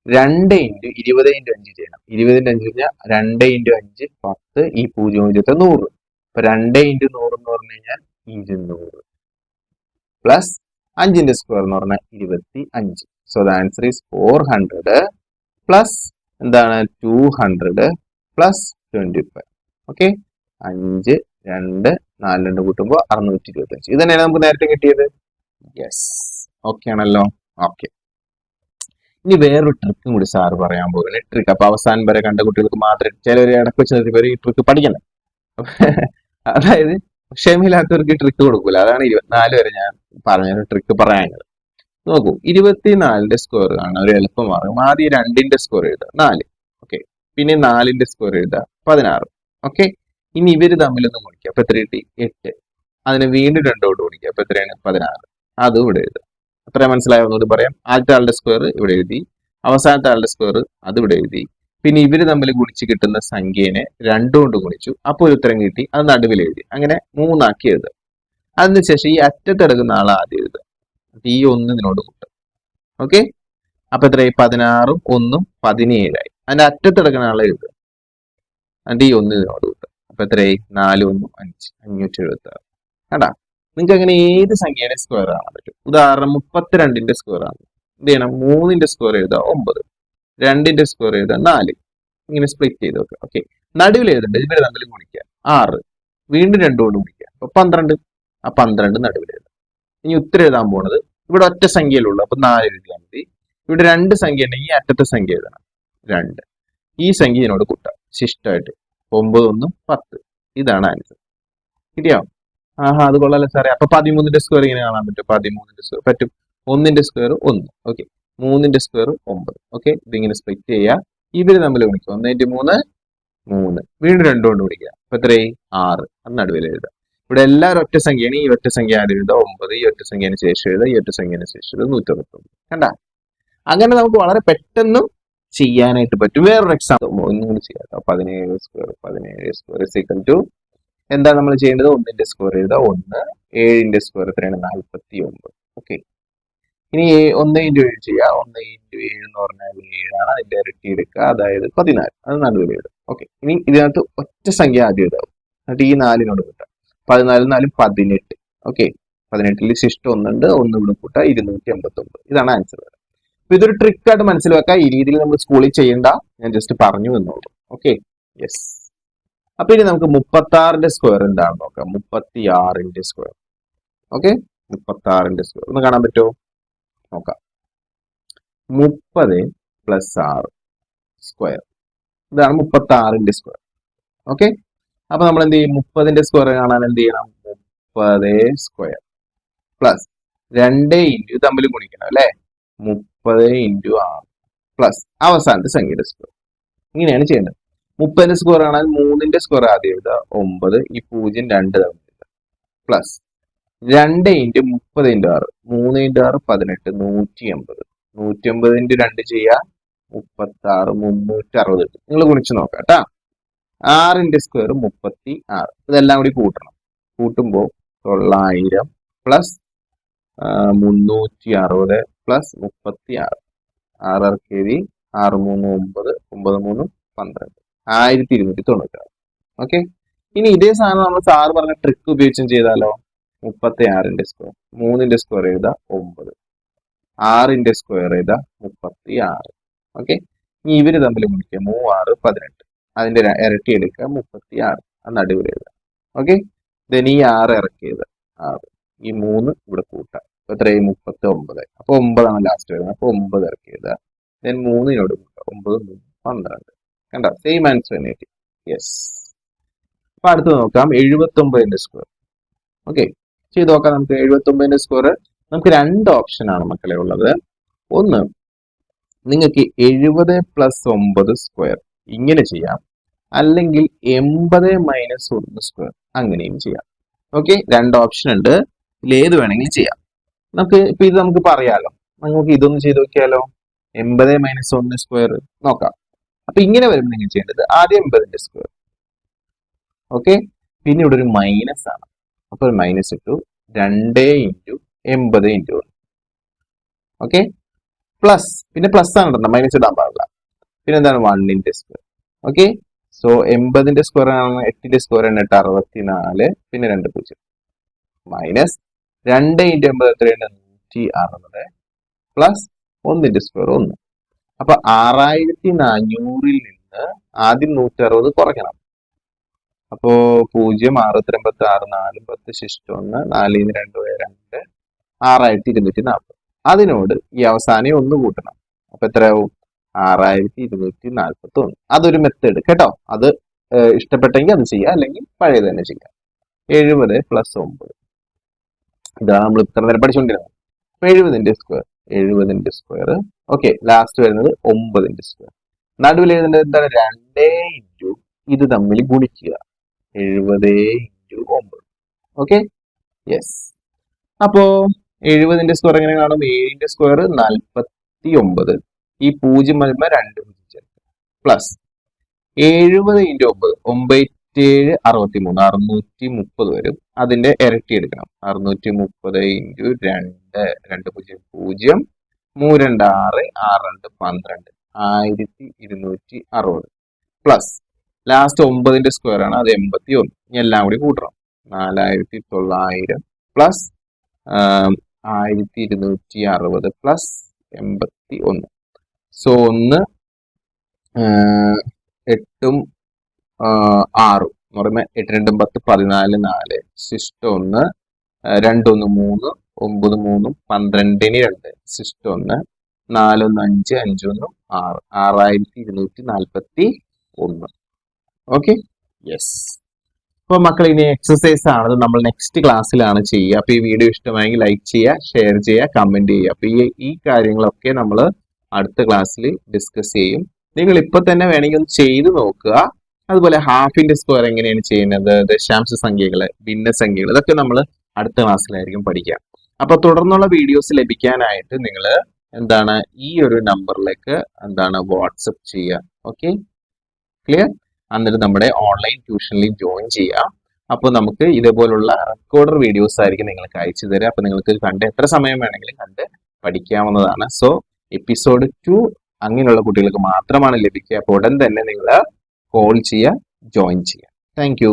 2 ഇൻറ്റു 20 ഇൻറ്റു 5 ചെയ്യണം. 20 ഇൻറ്റു 5 കഴിഞ്ഞാൽ 2 ഇൻറ്റു 5 10. ഈ 0 20 100. അപ്പൊ 2 ഇൻറ്റു 100 എന്ന് പറഞ്ഞു കഴിഞ്ഞാൽ 200 പ്ലസ് 5ന്റെ സ്ക്വയർ എന്ന് പറഞ്ഞാൽ 25. So the answer is 400 plus എന്താണ് 200 പ്ലസ് 25. ഓക്കെ. 5 2 4 2 കൂട്ടുമ്പോൾ 625. ഇത് തന്നെയാണ് നമുക്ക് നേരത്തെ കിട്ടിയത്. യെസ്. ഓക്കെ ആണല്ലോ? ഓക്കെ. ഇനി വേറൊരു ട്രിക്കും കൂടി സാറ് പറയാൻ പോകുന്നത്. ട്രിക്ക് അപ്പൊ അവസാനം വരെ കണ്ട കുട്ടികൾക്ക് മാത്രമേ ചിലർ ഇടയ്ക്ക് വെച്ച് നിർത്തി ഈ ട്രിക്ക് പഠിക്കണം. അതായത് ക്ഷമയില്ലാത്തവർക്ക് ട്രിക്ക് കൊടുക്കൂല. അതാണ് 24 വരെ ഞാൻ പറഞ്ഞ ട്രിക്ക് പറയാനുള്ളത്. നോക്കൂ. 24ന്റെ സ്ക്വയർ കാണാൻ ഒരു എളുപ്പം മാറും. ആദ്യം 2ന്റെ സ്ക്വയർ എഴുതുക 4. ഓക്കെ. പിന്നെ 4ന്റെ സ്ക്വയർ എഴുതുക 16. ഓക്കെ. ഇനി ഇവര് തമ്മിലൊന്ന് ഗുണിക്കുക. അപ്പൊ എത്ര കിട്ടി? 8. അതിനെ വീണ്ടും 2 കൊണ്ട് ഗുണിക്കുക. അപ്പൊ എത്രയാണ്? 16. അതും ഇവിടെ എഴുതുക. അത്ര മനസ്സിലായോ ഒന്നുകൂടി പറയാം. ആദ്യത്തെ ആളുടെ സ്ക്വയർ ഇവിടെ എഴുതി, അവസാനത്തെ ആളുടെ സ്ക്വയർ അത് ഇവിടെ എഴുതി. പിന്നെ ഇവര് തമ്മിൽ ഗുണിച്ച് കിട്ടുന്ന സംഖ്യേനെ 2 കൊണ്ട് ഗുണിച്ചു, അപ്പോൾ ഒരു ഉത്തരം കിട്ടി, അത് നടുവിൽ എഴുതി. അങ്ങനെ 3 ആക്കി എഴുതുക. അതിനുശേഷം ഈ അറ്റത്തെടുക്കുന്ന ആൾ ആദ്യം എഴുതുക, ഈ 1 ഇതിനോട് കൂട്ടും. ഓക്കെ, അപ്പൊ എത്രയായി? 16ഉം 1ഉം 17ആയി. അതിന്റെ അറ്റത്തെടുക്കുന്ന ആളെ എഴുതുക, അതിന്റെ ഈ 1 ഇതിനോട് കൂട്ടും. അപ്പൊ എത്രയായി? 4 1 5, 576. കണ്ടാ, നിങ്ങൾക്ക് അങ്ങനെ ഏത് സംഖ്യയുടെ സ്ക്വയർ കാണാൻ പറ്റും. ഉദാഹരണം 32ന്റെ സ്ക്വയർ ആണ്. എന്ത് ചെയ്യണം? 3ന്റെ സ്ക്വയർ എഴുതുക 9, 2ന്റെ സ്ക്വയർ എഴുതുക 4, ഇങ്ങനെ സ്പ്ലിറ്റ് ചെയ്ത് വെക്കുക. ഓക്കെ, നടുവിൽ എഴുതേണ്ടത് ഇവര് തമ്മിൽ ഗുണിക്കുക 6, വീണ്ടും 2 കൊണ്ട് ഗുണിക്കുക, അപ്പൊ 12. ആ 12 നടുവിൽ എഴുതുക. ഇനി ഉത്തരം എഴുതാൻ പോണത് ഇവിടെ ഒറ്റ സംഖ്യയിലുള്ളൂ, അപ്പൊ 4 എഴുതിയാൽ മതി. ഇവിടെ 2 സംഖ്യ ഉണ്ടെങ്കിൽ ഈ അറ്റത്തെ സംഖ്യ എഴുതണം 2, ഈ സംഖ്യ ഇതിനോട് കൂട്ടാം ശിഷ്ടമായിട്ട്. 9 1 10, ഇതാണ് ആൻസർ. കിട്ടിയോ? ആഹാ, അത് കൊള്ളാലോ സാറേ. അപ്പൊ 13ന്റെ സ്ക്വയർ ഇങ്ങനെ കാണാൻ പറ്റും. 13ന്റെ സ്ക്വയർ പറ്റും. 1ന്റെ സ്ക്വയർ 1, ഓക്കെ. 3ന്റെ സ്ക്വയർ 9, ഓക്കെ. ഇതിങ്ങനെ സ്പ്ലിറ്റ് ചെയ്യുക, ഇവര് തമ്മിൽ ഗുണിക്കുക. 1 3, വീണ്ടും 2 കൊണ്ട് ഗുണിക്കുക, അപ്പൊ എത്രയായി? 6, അത് നടുവിൽ എഴുതുക. ഇവിടെ എല്ലാവരും ഒറ്റ സംഖ്യയാണ്. ഈ ഒറ്റ സംഖ്യ ആദ്യം എഴുതുക 9, ഈ ഒറ്റ സംഖ്യന് ശേഷം എഴുതുക, ഈ ഒറ്റ സംഖ്യന് ശേഷം എഴുതുക 169. കണ്ട, അങ്ങനെ നമുക്ക് വളരെ പെട്ടെന്ന് ചെയ്യാനായിട്ട് പറ്റും. വേറൊരു എക്സാമ്പിൾ ഒന്നും കൂടി ചെയ്യാം. 17 സ്ക്വയർ ഇസ് ഈക്വൽ ടു എന്താ നമ്മൾ ചെയ്യേണ്ടത്? 1ന്റെ സ്ക്വയർ എഴുതുക 1, 7ന്റെ സ്ക്വയർ എത്രയാണ്? 49. ഓക്കെ, ഇനി 1 × 7 ചെയ്യുക. 1 × 7 എന്ന് പറഞ്ഞാൽ 7 ആണ്. അതിന്റെ ഇരട്ടി എടുക്കുക, അതായത് 14, അത് നടുവിൽ എഴുതുക. ഓക്കെ, ഇനി ഇതിനകത്ത് ഒറ്റ സംഖ്യ ആദ്യം എഴുതാവും, എന്നിട്ട് ഈ 4നോട് കൂട്ടാം. 14 4 18. ഓക്കെ, 18ൽ ശിഷ്ടം 1 ഉണ്ട്, 1 ഇവിടെ കൂട്ടാം, 289. ഇതാണ് ആൻസർ. അപ്പൊ ഇതൊരു ട്രിക്കായിട്ട് മനസ്സിലാക്കുക. ഈ രീതിയിൽ നമ്മൾ സ്കൂളിൽ ചെയ്യണ്ട, ഞാൻ ജസ്റ്റ് പറഞ്ഞു എന്നുള്ളൂ. Okay, yes. അപ്പൊ ഇനി നമുക്ക് 36ന്റെ സ്ക്വയർ എന്താണെന്ന് നോക്കാം. 36ന്റെ സ്ക്വയർ. ഓക്കെ, 36ന്റെ സ്ക്വയർ ഒന്ന് കാണാൻ പറ്റുമോ? നോക്കാം. 30 + 6 സ്ക്വയർ, ഇതാണ് 36ന്റെ സ്ക്വയർ. ഓക്കെ, അപ്പൊ നമ്മൾ എന്ത് ചെയ്യും? 30ന്റെ സ്ക്വയർ കാണാൻ എന്ത് ചെയ്യണം? 30 സ്ക്വയർ പ്ലസ് 2 ഇൻറ്റു തമ്മിൽ ഗുണിക്കണം അല്ലെ, 30 × 6 പ്ലസ് അവസാനത്തെ സംഖ്യയുടെ സ്ക്വയർ. ഇങ്ങനെയാണ് ചെയ്യേണ്ടത്. 30ന്റെ സ്ക്വയർ കാണാൻ 3ന്റെ സ്ക്വയർ ആദ്യം എഴുതുക 9, ഈ 0 2 തവണ എഴുതുക, പ്ലസ് 2 × 30 × 6, 3 × 6 18, 180. 180 × 2 ചെയ്യുക 36, 360 കിട്ടും. നിങ്ങൾ ഗുണിച്ച് നോക്കാം കേട്ടാ. 6ന്റെ സ്ക്വയർ 36, ഇതെല്ലാം കൂടി കൂട്ടണം. കൂട്ടുമ്പോൾ 900 പ്ലസ് 360 പ്ലസ് 36, 6 ഇറക്കിയത് 6 3 9, 9 3 12, 1296. ഓക്കെ, ഇനി ഇതേ സാധനം നമ്മൾ സാറ് പറഞ്ഞ ട്രിക്ക് ഉപയോഗിച്ചും ചെയ്താലോ? 36ന്റെ സ്ക്വയർ, 3ന്റെ സ്ക്വയർ എഴുതാ 9, 6ന്റെ സ്ക്വയർ എഴുതാ 36. ഓക്കെ, ഇനി ഇവര് തമ്മിൽ ഗുണിക്കുക 3 6 18, അതിന്റെ ഇരട്ടി എടുക്കുക 36, അത് നടുവിൽ എഴുതുക. ഓക്കെ, ദെൻ ഈ 6 ഇറക്കിയത് 6, ഈ 3 ഇവിടെ കൂട്ടാം, എത്രയും 39. അപ്പൊ 9 ആണ് ലാസ്റ്റ് വരുന്നത്, അപ്പൊ 9 ഇറക്കിയത്, ദെൻ 3നോട് കൂട്ടാം, 9 3 12. കണ്ടോ, സെയിം ആൻസർ തന്നെ കിട്ടി. യെസ്. അപ്പൊ അടുത്ത് നോക്കാം 79ന്റെ സ്ക്വയർ. ഓക്കെ, ചെയ്ത് നോക്കാം നമുക്ക്. 79ന്റെ സ്ക്വയർ നമുക്ക് 2 ഓപ്ഷൻ ആണ് മക്കളെ ഉള്ളത്. ഒന്ന്, നിങ്ങൾക്ക് 70 + 9 സ്ക്വയർ ഇങ്ങനെ ചെയ്യാം, അല്ലെങ്കിൽ 80 - 1 സ്ക്വയർ അങ്ങനെയും ചെയ്യാം. ഓക്കെ, 2 ഓപ്ഷൻ ഉണ്ട്, ഇതിലേത് വേണമെങ്കിലും ചെയ്യാം. നമുക്ക് ഇപ്പൊ ഇത് നമുക്ക് പറയാലോ, നമുക്ക് ഇതൊന്ന് ചെയ്ത് നോക്കിയാലോ. 80 - 1 സ്ക്വയർ നോക്കാം. അപ്പൊ ഇങ്ങനെ വരുമ്പോൾ നിങ്ങൾ ചെയ്യേണ്ടത് ആദ്യം 80ന്റെ സ്ക്വയർ. ഓക്കെ, പിന്നെ ഇവിടെ ഒരു മൈനസ് ആണ്, അപ്പൊ ഒരു മൈനസ് ഇട്ടു, 2 × 80 × 1. ഓക്കെ, പ്ലസ്, പിന്നെ പ്ലസ് ആണ് ഇടണം, മൈനസ് ഇടാൻ പാടില്ല. പിന്നെ എന്താണ് 1ന്റെ സ്ക്വയർ. ഓക്കെ, സോ 80ന്റെ സ്ക്വയർ ആണ് 8ന്റെ സ്ക്വയർ ആണ് 8 64, പിന്നെ 2 0 മൈനസ് 2 × 80 എത്രയാണ് 160, പ്ലസ് 1ന്റെ സ്ക്വയർ 1. അപ്പൊ 6400-ൽ നിന്ന് ആദ്യം 160 കുറയ്ക്കണം. അപ്പോ 0 6 86 4 10 ശിഷ്ടം 1, 4 ൽ നിന്ന് 2 പോയ 2, 6240. അതിനോട് ഈ അവസാനം 1 കൂട്ടണം. അപ്പൊ എത്രയാവും? 6241. അതൊരു മെത്തേഡ് കേട്ടോ. അത് ഇഷ്ടപ്പെട്ടെങ്കിൽ അത് ചെയ്യാം, അല്ലെങ്കിൽ പഴയത് തന്നെ ചെയ്യാം. 70 + 9, ഇതാണ് നമ്മൾ ഇത്ര നേരം പഠിച്ചുകൊണ്ടിരുന്നത്. 70ന്റെ സ്ക്വയർ, 70ന്റെ സ്ക്വയർ. ഓക്കെ, ലാസ്റ്റ് വരുന്നത് 9ന്റെ സ്ക്വയർ. നടുവിൽ എഴുതേണ്ടത് എന്താണ്? 2 × ഇത് തമ്മിൽ ഗുണിക്കുക, 70 × 9. Okay, yes. അപ്പോ 70ന്റെ സ്ക്വയർ എങ്ങനെ കാണും? 7ന്റെ സ്ക്വയർ 49. ഈ 0 വരുമ്പോ 2 പൂജ്യം ചേർക്കുക. പ്ലസ് 70 × 9 9 7 63 വരും. അതിന്റെ ഇരട്ടി എടുക്കണം. 630 × 2 2 0 0 3 2 6 6 2 12 1260 പ്ലസ് ലാസ്റ്റ് 9ന്റെ സ്ക്വയർ ആണ്, അത് 81. ഇനി എല്ലാം കൂടി കൂട്ടണം. 4900 പ്ലസ് 1260 പ്ലസ് 81. സോ 1 8 6 എന്ന് പറയുമ്പോൾ 8 2 10 14 4 സിസ്റ്റം 1 2 1 3 9 3 12 2 സിസ്റ്റം 1 4 1 5 5 1 6 6241. Okay, yes. അപ്പൊ മക്കൾ, ഇനി എക്സസൈസ് ആണ് നമ്മൾ നെക്സ്റ്റ് ക്ലാസ്സിലാണ് ചെയ്യുക. അപ്പൊ ഈ വീഡിയോ ഇഷ്ടമായെങ്കിൽ ലൈക്ക് ചെയ്യുക, ഷെയർ ചെയ്യുക, കമന്റ് ചെയ്യുക. അപ്പൊ ഈ കാര്യങ്ങളൊക്കെ നമ്മൾ അടുത്ത ക്ലാസ്സിൽ ഡിസ്കസ് ചെയ്യും. നിങ്ങൾ ഇപ്പൊ തന്നെ വേണമെങ്കിൽ ഒന്ന് ചെയ്ത് നോക്കുക. അതുപോലെ ഹാഫിന്റെ സ്ക്വയർ എങ്ങനെയാണ് ചെയ്യുന്നത്, ദശാംശ സംഖ്യകള്, ഭിന്നസംഖ്യകൾ, ഇതൊക്കെ നമ്മൾ അടുത്ത ക്ലാസ്സിലായിരിക്കും പഠിക്കുക. അപ്പൊ തുടർന്നുള്ള വീഡിയോസ് ലഭിക്കാനായിട്ട് നിങ്ങൾ എന്താണ് ഈ ഒരു നമ്പറിലേക്ക് വാട്സപ്പ് ചെയ്യുക. Okay, clear? എന്നിട്ട് നമ്മുടെ ഓൺലൈൻ ട്യൂഷനിൽ ജോയിൻ ചെയ്യാം. അപ്പോൾ നമുക്ക് ഇതേപോലുള്ള റെക്കോർഡർ വീഡിയോസ് ആയിരിക്കും നിങ്ങൾക്ക് അയച്ചു തരിക. അപ്പൊ നിങ്ങൾക്ക് കണ്ട് എത്ര സമയം വേണമെങ്കിലും കണ്ട് പഠിക്കാവുന്നതാണ്. സോ എപ്പിസോഡ് 2 അങ്ങനെയുള്ള കുട്ടികൾക്ക് മാത്രമാണ് ലഭിക്കുക. അപ്പോൾ ഉടൻ തന്നെ നിങ്ങൾ കോൾ ചെയ്യുക, ജോയിൻ ചെയ്യുക. താങ്ക്